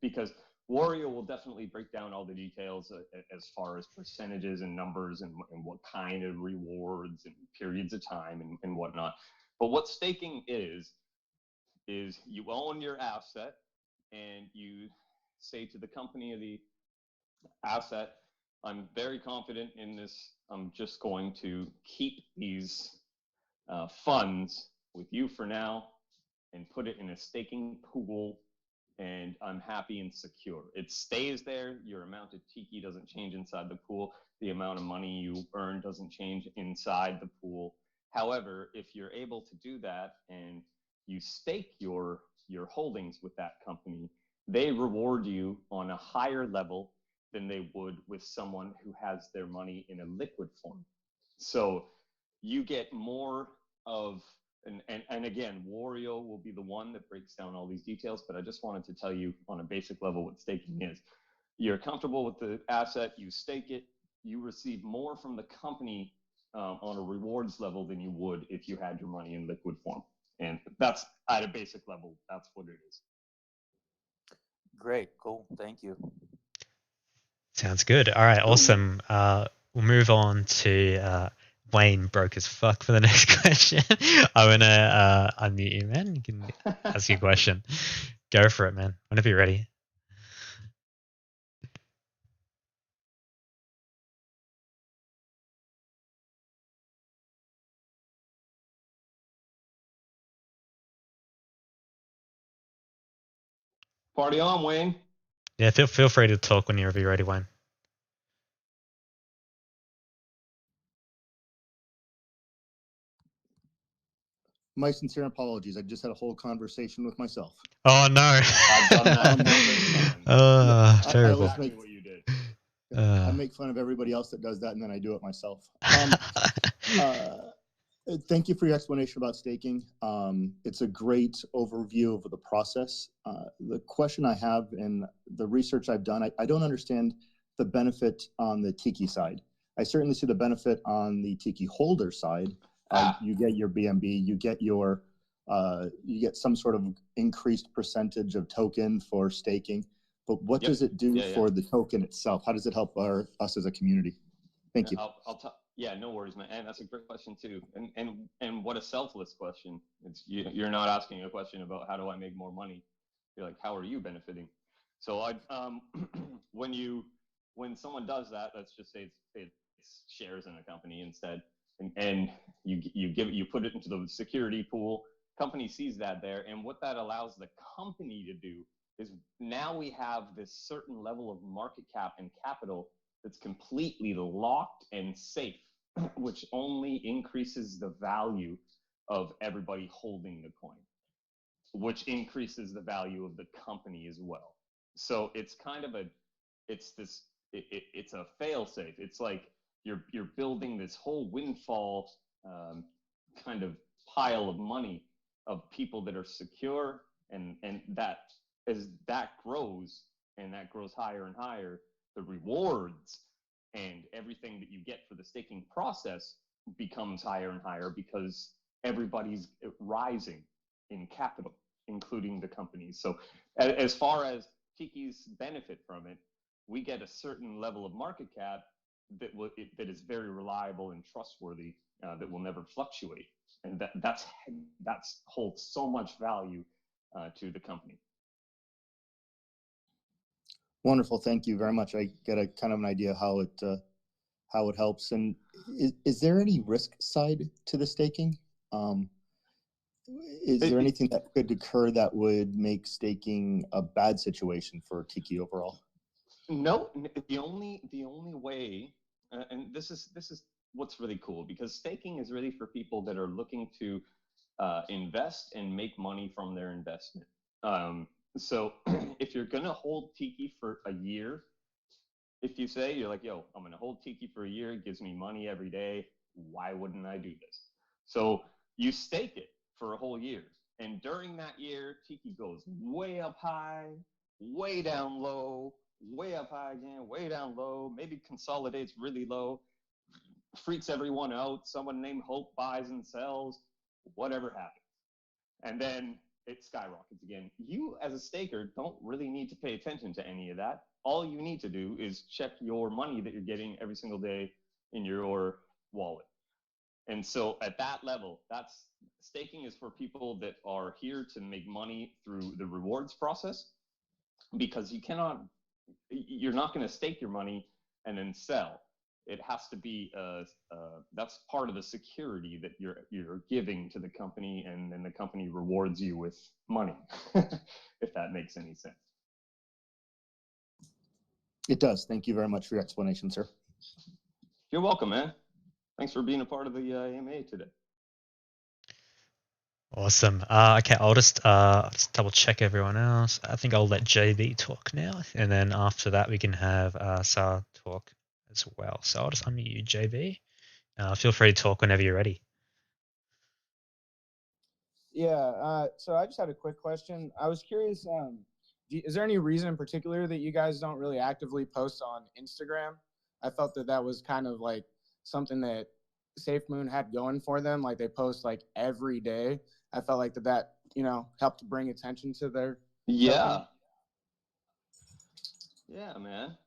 because Warrior will definitely break down all the details as far as percentages and numbers and what kind of rewards and periods of time and whatnot. But what staking is you own your asset and you say to the company of the asset, I'm very confident in this. I'm just going to keep these funds with you for now and put it in a staking pool, and I'm happy and secure. It stays there. Your amount of TIKI doesn't change inside the pool. The amount of money you earn doesn't change inside the pool. However, if you're able to do that and you stake your holdings with that company, they reward you on a higher level than they would with someone who has their money in a liquid form. So you get more of, and again, Wario will be the one that breaks down all these details, but I just wanted to tell you on a basic level what staking is. You're comfortable with the asset, you stake it, you receive more from the company on a rewards level than you would if you had your money in liquid form. And that's at a basic level, that's what it is. Great, cool, thank you. Sounds good. All right, awesome. We'll move on to Wayne broke as fuck for the next question. I'm gonna unmute you, man. You can ask your question. Go for it, man. Whenever you're ready. Party on, Wayne. Yeah, feel free to talk whenever you're ready, Wayne. My sincere apologies. I just had a whole conversation with myself. Oh no! I've done that. Terrible. Exactly what you did. I make fun of everybody else that does that, and then I do it myself. Thank you for your explanation about staking. It's a great overview of the process. The question I have and the research I've done, I don't understand the benefit on the TIKI side. I certainly see the benefit on the TIKI holder side. You get your BNB, you get some sort of increased percentage of token for staking. But what does it do for the token itself? How does it help us as a community? Thank you. Yeah, no worries, man. And that's a great question too. And what a selfless question. It's you're not asking a question about how do I make more money. You're like, how are you benefiting? So when someone does that, let's just say it's shares in a company instead, and you put it into the security pool. Company sees that there, and what that allows the company to do is now we have this certain level of market cap and capital that's completely locked and safe, which only increases the value of everybody holding the coin, which increases the value of the company as well. So it's kind of it's a fail safe. It's like you're building this whole windfall kind of pile of money of people that are secure, and that as that grows and that grows higher and higher, the rewards and everything that you get for the staking process becomes higher and higher because everybody's rising in capital, including the companies. So as far as TIKI's benefit from it, we get a certain level of market cap that is very reliable and trustworthy, that will never fluctuate, and that's holds so much value to the company. Wonderful. Thank you very much. I get a kind of an idea how it helps. And is there any risk side to the staking? Is there anything that could occur that would make staking a bad situation for Tiki overall? No, the only way, and this is what's really cool, because staking is really for people that are looking to invest and make money from their investment. So if you're gonna hold Tiki for a year, if you say you're like, yo, I'm gonna hold Tiki for a year, it gives me money every day, why wouldn't I do this? So you stake it for a whole year, and during that year, Tiki goes way up high, way down low, way up high again, way down low, maybe consolidates really low, freaks everyone out. Someone named Hope buys and sells, whatever happens. And then it skyrockets again. You, as a staker, don't really need to pay attention to any of that. All you need to do is check your money that you're getting every single day in your wallet. And so at that level, that's staking is for people that are here to make money through the rewards process, because you're not going to stake your money and then sell. It has to be that's part of the security that you're giving to the company, and then the company rewards you with money, if that makes any sense. It does. Thank you very much for your explanation, sir. You're welcome, man. Thanks for being a part of the AMA today. Awesome. Okay, I'll just double check everyone else. I think I'll let JB talk now, and then after that we can have Sar talk as well. So I'll just unmute you, JB. Feel free to talk whenever you're ready. Yeah, so I just had a quick question. I was curious, is there any reason in particular that you guys don't really actively post on Instagram? I felt that was kind of like something that SafeMoon had going for them. Like they post like every day. I felt like that helped bring attention to their token. Yeah, man.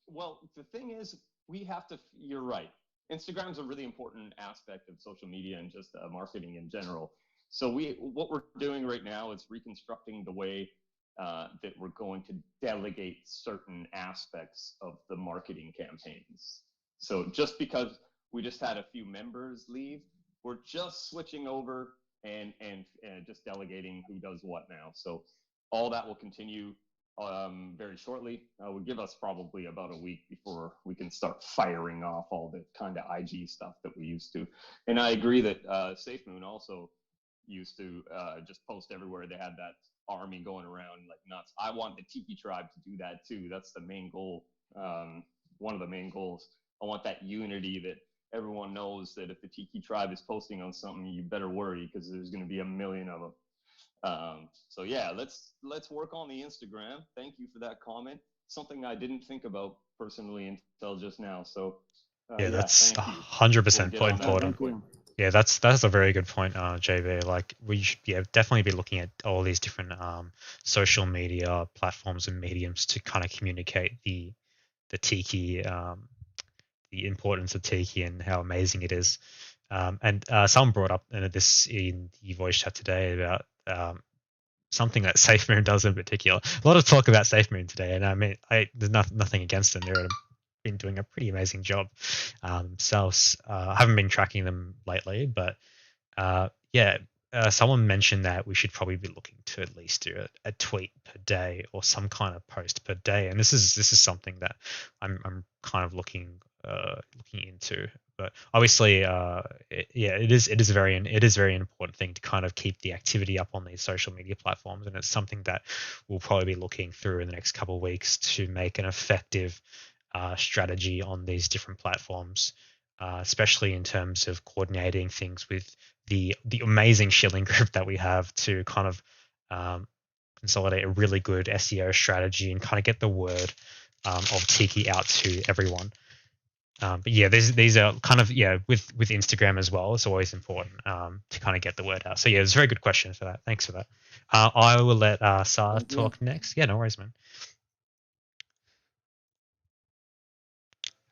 Well, the thing is, you're right. Instagram's a really important aspect of social media and just marketing in general. So what we're doing right now is reconstructing the way that we're going to delegate certain aspects of the marketing campaigns. So just because we just had a few members leave, we're just switching over and just delegating who does what now. So all that will continue very shortly. Would give us probably about a week before we can start firing off all the kind of IG stuff that we used to. And I agree that SafeMoon also used to just post everywhere. They had that army going around like nuts. I want the Tiki tribe to do that too. That's the main goal. One of the main goals. I want that unity, that everyone knows that if the Tiki tribe is posting on something, you better worry, because there's going to be a million of them. So yeah, let's work on the Instagram. Thank you for that comment. Something I didn't think about personally until just now. So yeah, that's 100% important. Yeah, that's a very good point, JB. Like we should definitely be looking at all these different social media platforms and mediums to kind of communicate the Tiki, the importance of Tiki and how amazing it is. And someone brought up this in the voice chat today about something that SafeMoon does in particular. A lot of talk about SafeMoon today, and I mean, there's nothing against them. They're been doing a pretty amazing job themselves. I haven't been tracking them lately, but someone mentioned that we should probably be looking to at least do a tweet per day or some kind of post per day, and this is something that I'm kind of looking into. But obviously, it is a very important thing to kind of keep the activity up on these social media platforms, and it's something that we'll probably be looking through in the next couple of weeks to make an effective strategy on these different platforms, especially in terms of coordinating things with the amazing shilling group that we have to kind of consolidate a really good SEO strategy and kind of get the word of Tiki out to everyone. But yeah, these are kind of with Instagram as well. It's always important to kind of get the word out. So yeah, it's a very good question for that. Thanks for that. I will let Sar talk next. Yeah, no worries, man.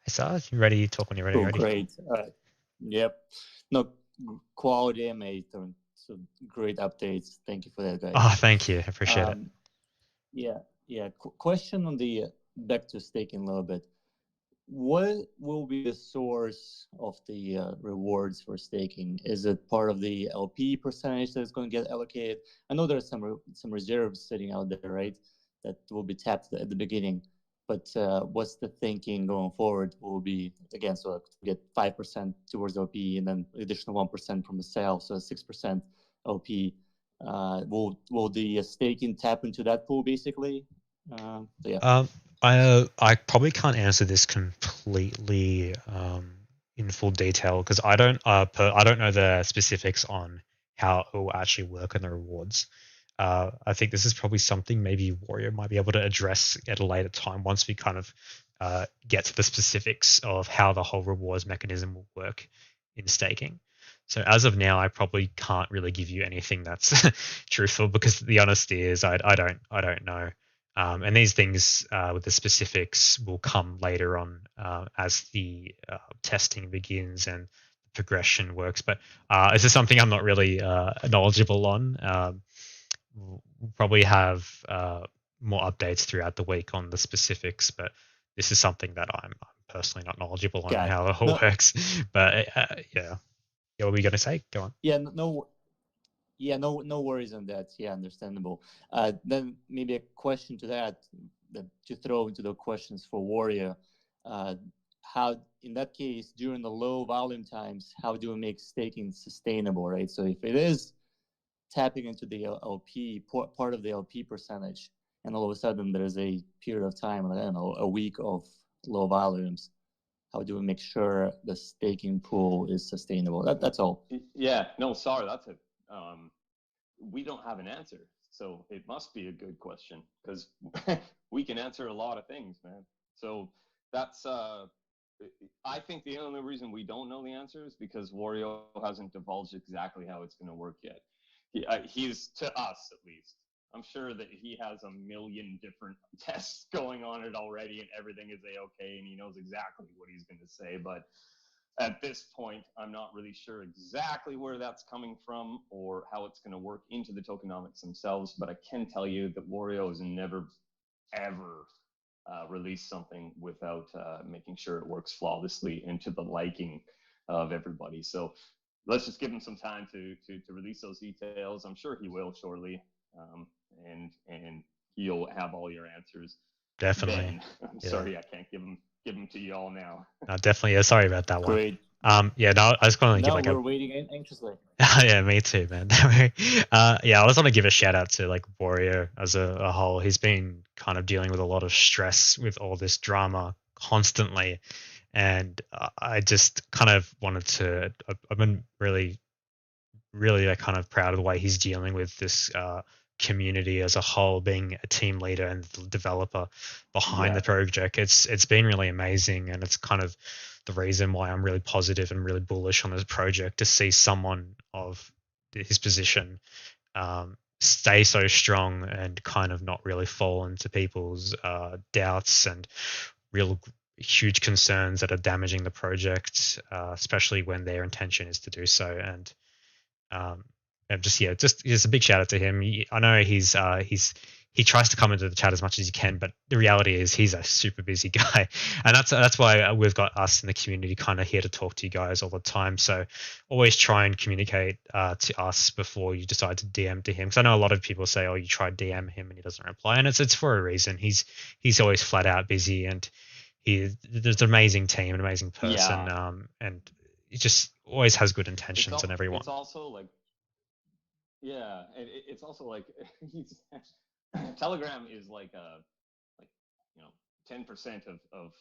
So you ready? Talk when you're ready. Oh, Ready? great. Yep. No, quality mate. So great updates. Thank you for that, guys. Oh, thank you. I appreciate it. Yeah, yeah. Question on the back to staking a little bit. What will be the source of the rewards for staking? Is it part of the LP percentage that's going to get allocated? I know there's some reserves sitting out there, right? That will be tapped at the beginning. But what's the thinking going forward? Will be again, so get 5% towards LP, and then additional 1% from the sale, so 6% LP. Will the staking tap into that pool basically? So yeah. I probably can't answer this completely in full detail because I don't know the specifics on how it will actually work in the rewards. I think this is probably something maybe Warrior might be able to address at a later time once we kind of get to the specifics of how the whole rewards mechanism will work in staking. So as of now, I probably can't really give you anything that's truthful because the honesty is I don't know. And these things with the specifics will come later on as the testing begins and the progression works. But this is something I'm not really knowledgeable on. We'll probably have more updates throughout the week on the specifics, but this is something that I'm personally not knowledgeable on Got it. how it all No, works. But yeah, what were you going to say? Go on. yeah, no worries on that. Yeah, understandable. Then maybe a question to that to throw into the questions for Warrior. How, in that case, during the low volume times, how do we make staking sustainable, right? So if it is tapping into the LP, part of the LP percentage, and all of a sudden there's a period of time, I don't know, a week of low volumes, how do we make sure the staking pool is sustainable? That's all. Yeah, no, sorry, that's it. We don't have an answer, so it must be a good question because we can answer a lot of things, man. So that's I think the only reason we don't know the answer is because Wario hasn't divulged exactly how it's going to work yet. He's, to us at least, I'm sure that he has a million different tests going on it already, and everything is a-okay, and he knows exactly what he's going to say. But at this point, I'm not really sure exactly where that's coming from or how it's going to work into the tokenomics themselves. But I can tell you that Wario has never, ever released something without making sure it works flawlessly and to the liking of everybody. So let's just give him some time to release those details. I'm sure he will shortly, and he'll have all your answers. Definitely. Then. I'm sorry I can't give them to you all now. No, definitely. Yeah, sorry about that one. Great. Yeah, no, I just want to give we're waiting anxiously. yeah, me too, man. Yeah, I just want to give a shout out to like Warrior as a whole. He's been kind of dealing with a lot of stress with all this drama constantly, and I just kind of wanted to. I've been really kind of proud of the way he's dealing with this community as a whole, being a team leader and the developer behind the project. It's been really amazing, and it's kind of the reason why I'm really positive and really bullish on this project, to see someone of his position stay so strong and kind of not really fall into people's doubts and real huge concerns that are damaging the project, especially when their intention is to do so. And just a big shout out to him. I know he tries to come into the chat as much as he can, but the reality is he's a super busy guy, and that's why we've got us in the community kind of here to talk to you guys all the time. So always try and communicate to us before you decide to DM to him, because I know a lot of people say, "Oh, you tried DM him and he doesn't reply," and it's for a reason. He's always flat out busy, and there's an amazing team, an amazing person, and he just always has good intentions on everyone. It's also like, it's also like he's Telegram is like 10% of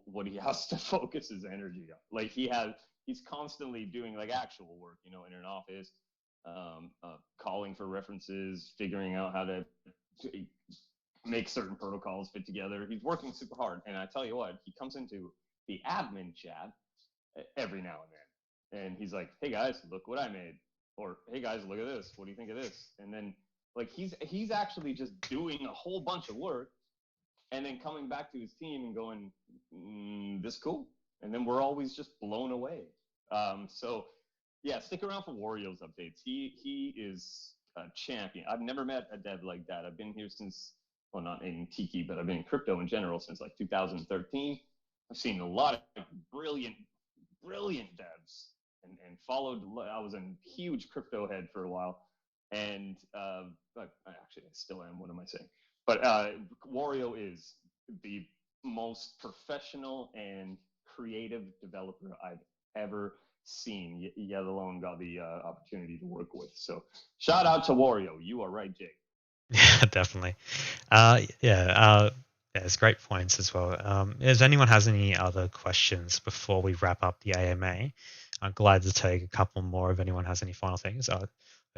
what he has to focus his energy on. Like he's constantly doing like actual work, in an office, calling for references, figuring out how to make certain protocols fit together. He's working super hard, and I tell you what, he comes into the admin chat every now and then, and he's like, "Hey guys, look what I made," or "Hey guys, look at this. What do you think of this?" And then like he's actually just doing a whole bunch of work and then coming back to his team and going, this cool. And then we're always just blown away. So yeah, stick around for Wario's updates. He is a champion. I've never met a dev like that. I've been here since, well, not in Tiki, but I've been in crypto in general since like 2013. I've seen a lot of brilliant devs and followed. I was a huge crypto head for a while, and actually I still am. What am I saying? But Wario is the most professional and creative developer I've ever seen, yet alone got the opportunity to work with. So shout out to Wario. You are right, Jake. Yeah, definitely. Yeah, it's great points as well. If anyone has any other questions before we wrap up the AMA, I'm glad to take a couple more if anyone has any final things.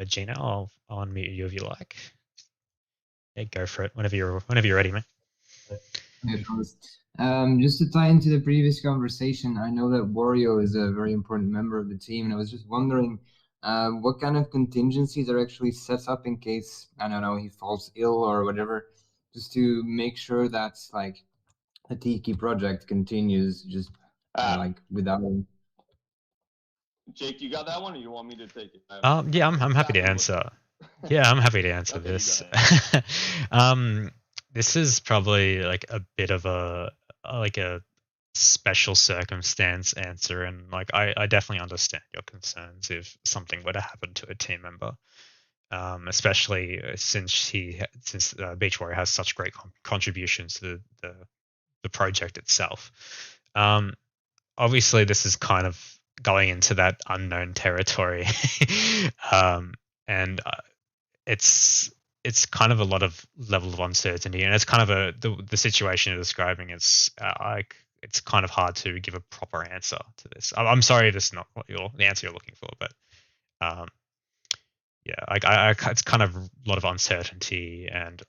Gina, I'll unmute you if you like. Yeah, go for it whenever you're ready, man. Just to tie into the previous conversation, I know that Wario is a very important member of the team, and I was just wondering what kind of contingencies are actually set up in case, I don't know, he falls ill or whatever, just to make sure that like a Tiki project continues just like without him. Jake, you got that one, or you want me to take it? Yeah, I'm happy to answer. Yeah, I'm happy to answer this. This is probably like a bit of a special circumstance answer, and like I definitely understand your concerns if something were to happen to a team member, especially since Beach Warrior has such great contributions to the project itself. Obviously, this is kind of going into that unknown territory, and it's kind of a lot of level of uncertainty, and it's kind of the situation you're describing. It's like it's kind of hard to give a proper answer to this. I'm sorry if this is not what the answer you're looking for, but yeah, it's kind of a lot of uncertainty and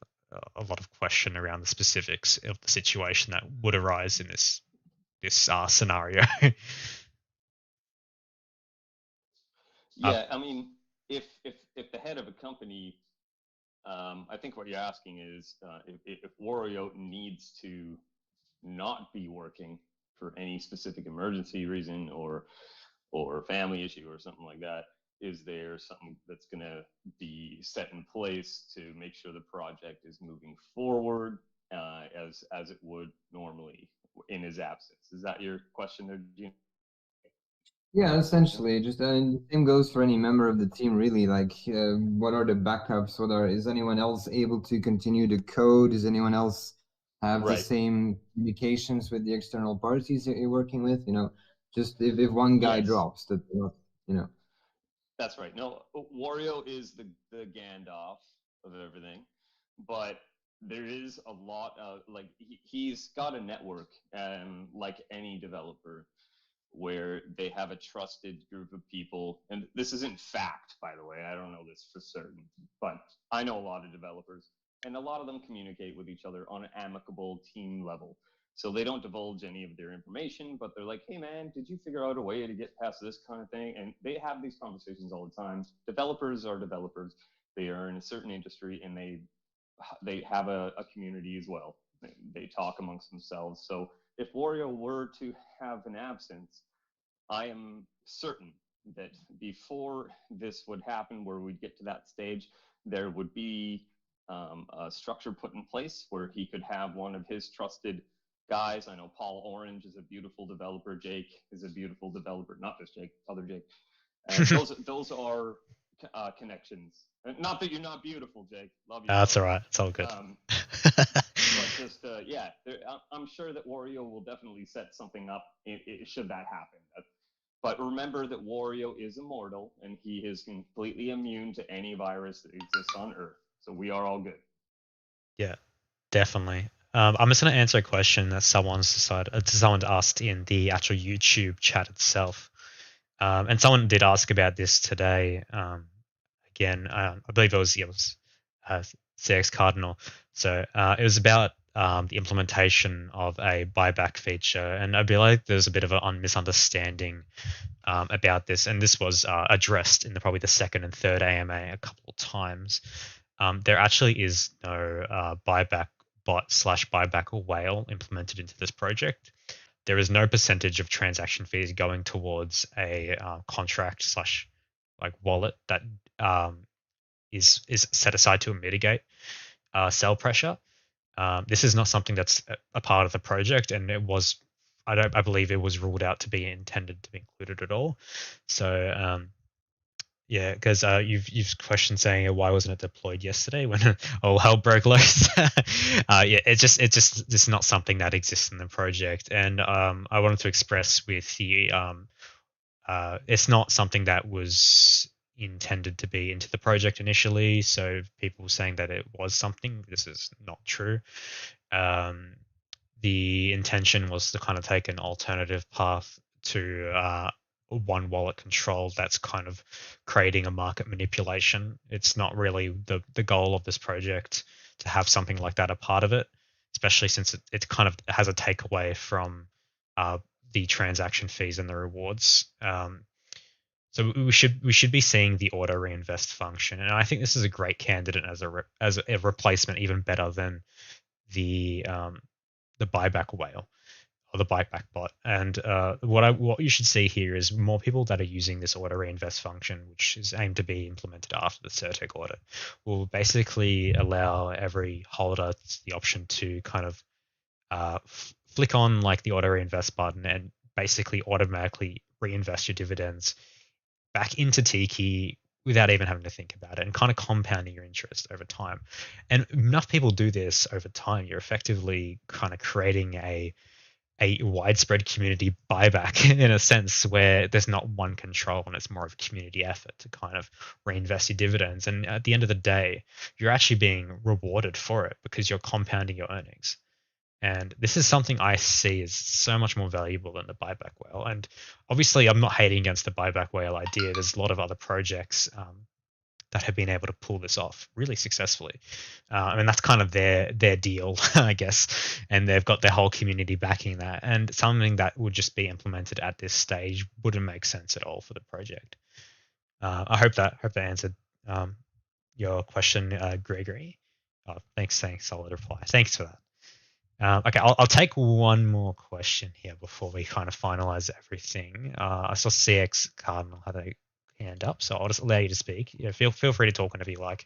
a lot of question around the specifics of the situation that would arise in this scenario. Yeah, I mean, if the head of a company, I think what you're asking is if Wario needs to not be working for any specific emergency reason or family issue or something like that, is there something that's going to be set in place to make sure the project is moving forward as it would normally in his absence? Is that your question there, Gina? Yeah, essentially, just the same goes for any member of the team, really. Like, what are the backups? Is anyone else able to continue to code? Does anyone else have the same communications with the external parties that you're working with? You know, just if one guy drops, that you know. That's right. No, Wario is the Gandalf of everything, but there is a lot of like he's got a network, like any developer, where they have a trusted group of people. And this isn't fact, by the way. I don't know this for certain, but I know a lot of developers, and a lot of them communicate with each other on an amicable team level. So they don't divulge any of their information, but they're like, hey man, did you figure out a way to get past this kind of thing? And they have these conversations all the time. Developers are developers. They are in a certain industry, and they have a community as well. They talk amongst themselves. So if Wario were to have an absence, I am certain that before this would happen, where we'd get to that stage, there would be a structure put in place where he could have one of his trusted guys. I know Paul Orange is a beautiful developer. Jake is a beautiful developer. Not just Jake, other Jake. And those are connections. Not that you're not beautiful, Jake. Love you. That's all right. It's all good. But just yeah, I'm sure that Wario will definitely set something up should that happen. But remember that Wario is immortal, and he is completely immune to any virus that exists on Earth. So we are all good. Yeah, definitely. I'm just going to answer a question that someone asked in the actual YouTube chat itself. And someone did ask about this today. Again, I believe it was CX Cardinal. So it was about the implementation of a buyback feature, and I feel like there's a bit of a misunderstanding about this, and this was addressed in probably the second and third AMA a couple of times. There actually is no buyback bot slash buyback whale implemented into this project, there is no percentage of transaction fees going towards a contract slash like wallet that is set aside to mitigate sell pressure. This is not something that's a part of the project, and it was, I believe it was ruled out to be intended to be included at all. So yeah, because you've questioned saying why wasn't it deployed yesterday when all hell broke loose. Yeah, it's not something that exists in the project, and I wanted to express with the it's not something that was intended to be into the project initially. So people saying that it was something, this is not true. The intention was to kind of take an alternative path to one wallet control that's kind of creating a market manipulation. It's not really the goal of this project to have something like that a part of it, especially since it kind of has a takeaway from the transaction fees and the rewards. So we should be seeing the auto reinvest function, and I think this is a great candidate as a replacement, even better than the buyback whale or the buyback bot. And what you should see here is more people that are using this auto reinvest function, which is aimed to be implemented after the Certec audit, will basically allow every holder the option to kind of flick on like the auto reinvest button and basically automatically reinvest your dividends back into TIKI without even having to think about it, and kind of compounding your interest over time. And enough people do this over time, you're effectively kind of creating a widespread community buyback in a sense, where there's not one control and it's more of a community effort to kind of reinvest your dividends. And at the end of the day, you're actually being rewarded for it because you're compounding your earnings. And this is something I see as so much more valuable than the buyback whale. And obviously, I'm not hating against the buyback whale idea. There's a lot of other projects that have been able to pull this off really successfully. I mean, that's kind of their deal, I guess. And they've got their whole community backing that. And something that would just be implemented at this stage wouldn't make sense at all for the project. I hope that answered your question, Gregory. Oh, thanks, solid reply. Thanks for that. Okay, I'll take one more question here before we kind of finalize everything. I saw CX Cardinal had a hand up, so I'll just allow you to speak. Yeah, feel free to talk whenever you like.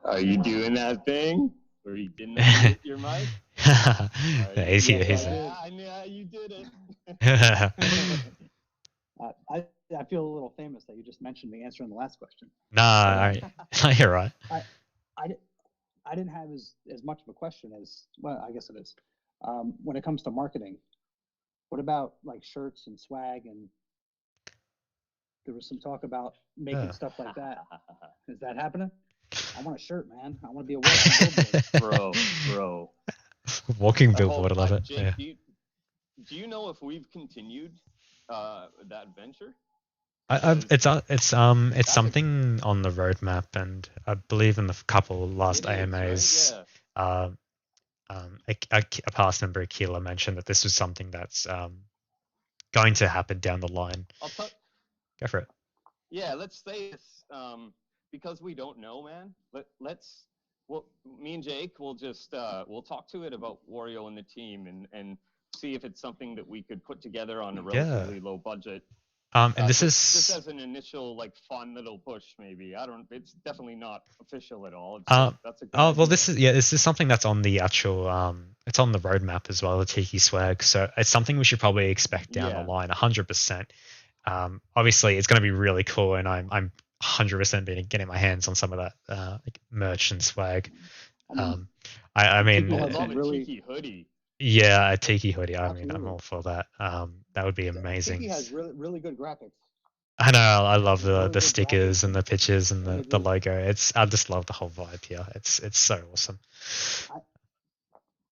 Are you doing that thing where you didn't unmute your mic? Yeah, he's here. He's here. I knew you did it. I feel a little famous that you just mentioned me answering the last question. No, you're right. I didn't have as much of a question as, well, I guess it is. When it comes to marketing, what about like shirts and swag? And there was some talk about making stuff like that. Is that happening? I want a shirt, man. I want to be a walking billboard. Bro. Walking billboard, I love it. Jake, yeah. Do you know if we've continued that venture? It's something on the roadmap, and I believe in the couple last AMAs, right? Yeah. A past member, Akila, mentioned that this was something that's going to happen down the line. Go for it. Yeah, let's say this, because we don't know, man. Me and Jake will just we'll talk to it about Wario and the team and see if it's something that we could put together on a relatively low budget. And this is just as an initial like fun little push, maybe. It's definitely not official at all. That's a good idea. Well, this is something that's on the actual it's on the roadmap as well, the Tiki swag. So it's something we should probably expect down the line, 100%. Obviously, it's going to be really cool, and I'm 100% getting my hands on some of that like merch and swag. I mean, I love a Tiki hoodie. Yeah, a Tiki hoodie. I mean, I'm all for that. That would be amazing. Tiki has really good graphics. I know. I love the stickers and the pictures and the logo. I just love the whole vibe here. It's so awesome.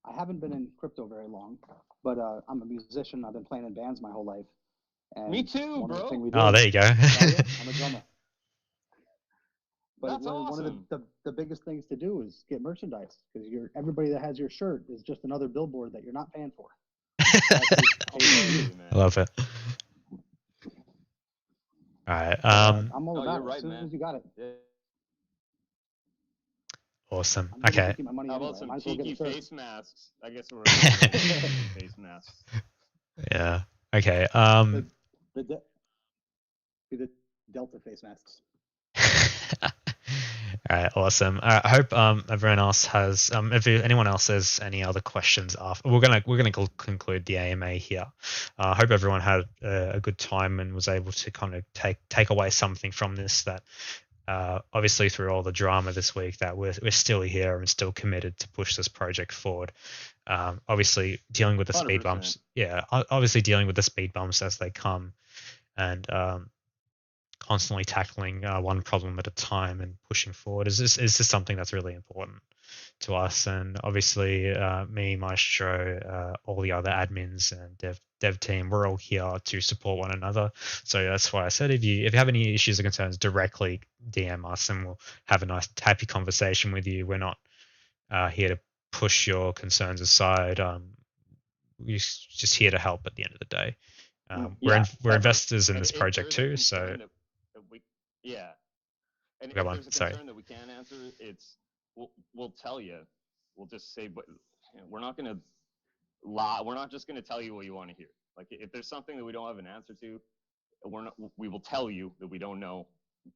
I haven't been in crypto very long, but I'm a musician. I've been playing in bands my whole life. And me too, bro. There you go. I'm a drummer. But That's awesome. One of the biggest things to do is get merchandise, because everybody that has your shirt is just another billboard that you're not paying for. I love it. All right. I'm all No, about you're it. right, As soon man. as you got it, Yeah. Awesome. I'm gonna Okay. keep my money How anyway. about I some might as well get Tiki a shirt. face masks? I guess we're Tiki face masks. Yeah. Okay. The the Delta face masks. All right, awesome. I hope everyone else has if anyone else has any other questions after we're gonna conclude the AMA here. I hope everyone had a good time and was able to kind of take away something from this, that obviously through all the drama this week, that we're still here and still committed to push this project forward. Obviously dealing with the speed 100%. bumps, obviously dealing with the speed bumps as they come, and constantly tackling one problem at a time and pushing forward is just something that's really important to us. And obviously, me, Maestro, all the other admins and dev team, we're all here to support one another. So that's why I said, if you have any issues or concerns, directly DM us and we'll have a nice, happy conversation with you. We're not here to push your concerns aside. We're just here to help at the end of the day. We're Ever. investors in And this if project there's a too. So concern that we, yeah. And go if on. there's a Sorry. concern that we can't answer, we'll tell you. We'll just say, but we're not gonna lie. We're not just gonna tell you what you want to hear. Like if there's something that we don't have an answer to, we will tell you that we don't know.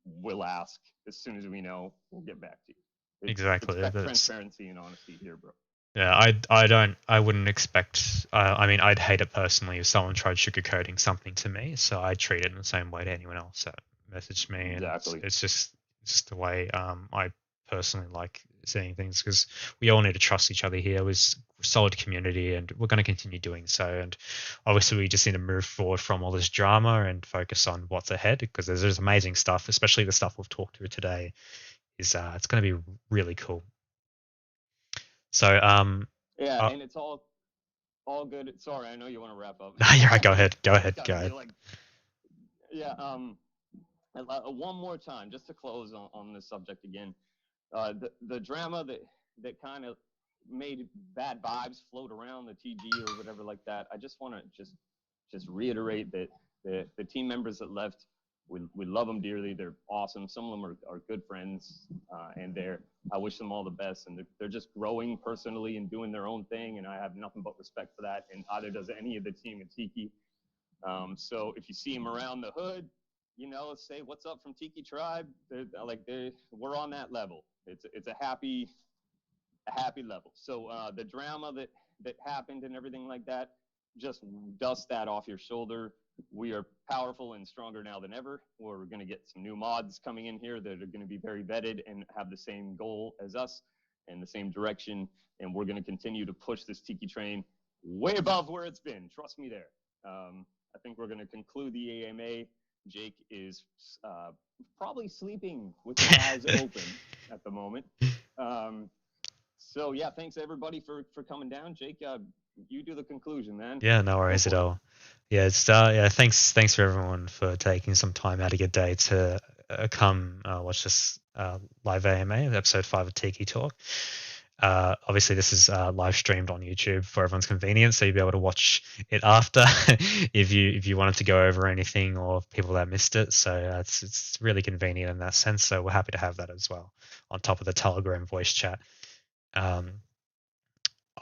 We'll ask as soon as we know. We'll get back to you. Exactly. Expect transparency and honesty here, bro. Yeah, I wouldn't expect. I mean, I'd hate it personally if someone tried sugarcoating something to me. So I treat it in the same way to anyone else that messaged me, Exactly. and it's just the way I personally like seeing things, because we all need to trust each other here. We're a solid community, and we're going to continue doing so. And obviously, we just need to move forward from all this drama and focus on what's ahead, because there's amazing stuff, especially the stuff we've talked through today. It's going to be really cool. So yeah, and it's all good. Sorry, I know you want to wrap up. You're right. Go ahead. Go ahead. Yeah. One more time, just to close on this subject again. The drama that kind of made bad vibes float around the TG or whatever like that. I just want to just reiterate that the team members that left, we love them dearly. They're awesome. Some of them are good friends, and I wish them all the best. And they're just growing personally and doing their own thing. And I have nothing but respect for that. And either does any of the team at Tiki. So if you see them around the hood, say what's up from Tiki Tribe. We're on that level. It's a happy level. So the drama that happened and everything like that, just dust that off your shoulder. We are powerful and stronger now than ever. We're going to get some new mods coming in here that are going to be very vetted and have the same goal as us and the same direction. And we're going to continue to push this Tiki train way above where it's been. Trust me there. I think we're going to conclude the AMA. Jake is probably sleeping with his eyes open at the moment. So yeah, thanks everybody for coming down. Jake, you do the conclusion, man. Yeah, no worries at all. Yeah, thanks for everyone for taking some time out of your day to come watch this live AMA, episode 5 of Tiki Talk. Obviously, this is live streamed on YouTube for everyone's convenience, so you'll be able to watch it after if you wanted to go over anything, or people that missed it. So it's really convenient in that sense. So we're happy to have that as well on top of the Telegram voice chat.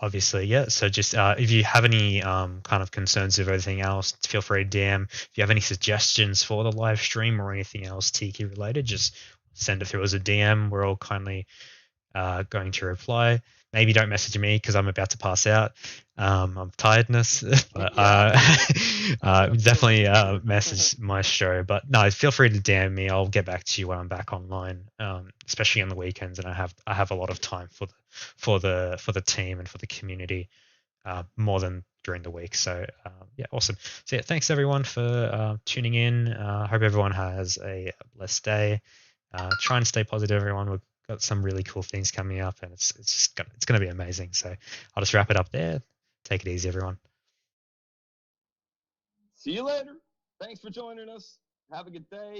Obviously, yeah. So just if you have any kind of concerns of everything else, feel free to DM. If you have any suggestions for the live stream or anything else Tiki related, just send it through as a DM. We're all kindly going to reply. Maybe don't message me because I'm about to pass out. I'm tiredness, but definitely message Maestro. But no, feel free to DM me. I'll get back to you when I'm back online, especially on the weekends, and I have a lot of time for the team and for the community, more than during the week. So yeah, awesome. So yeah, thanks everyone for tuning in. Hope everyone has a blessed day. Try and stay positive, everyone. We've got some really cool things coming up, and it's going to be amazing. So I'll just wrap it up there. Take it easy, everyone. See you later. Thanks for joining us. Have a good day.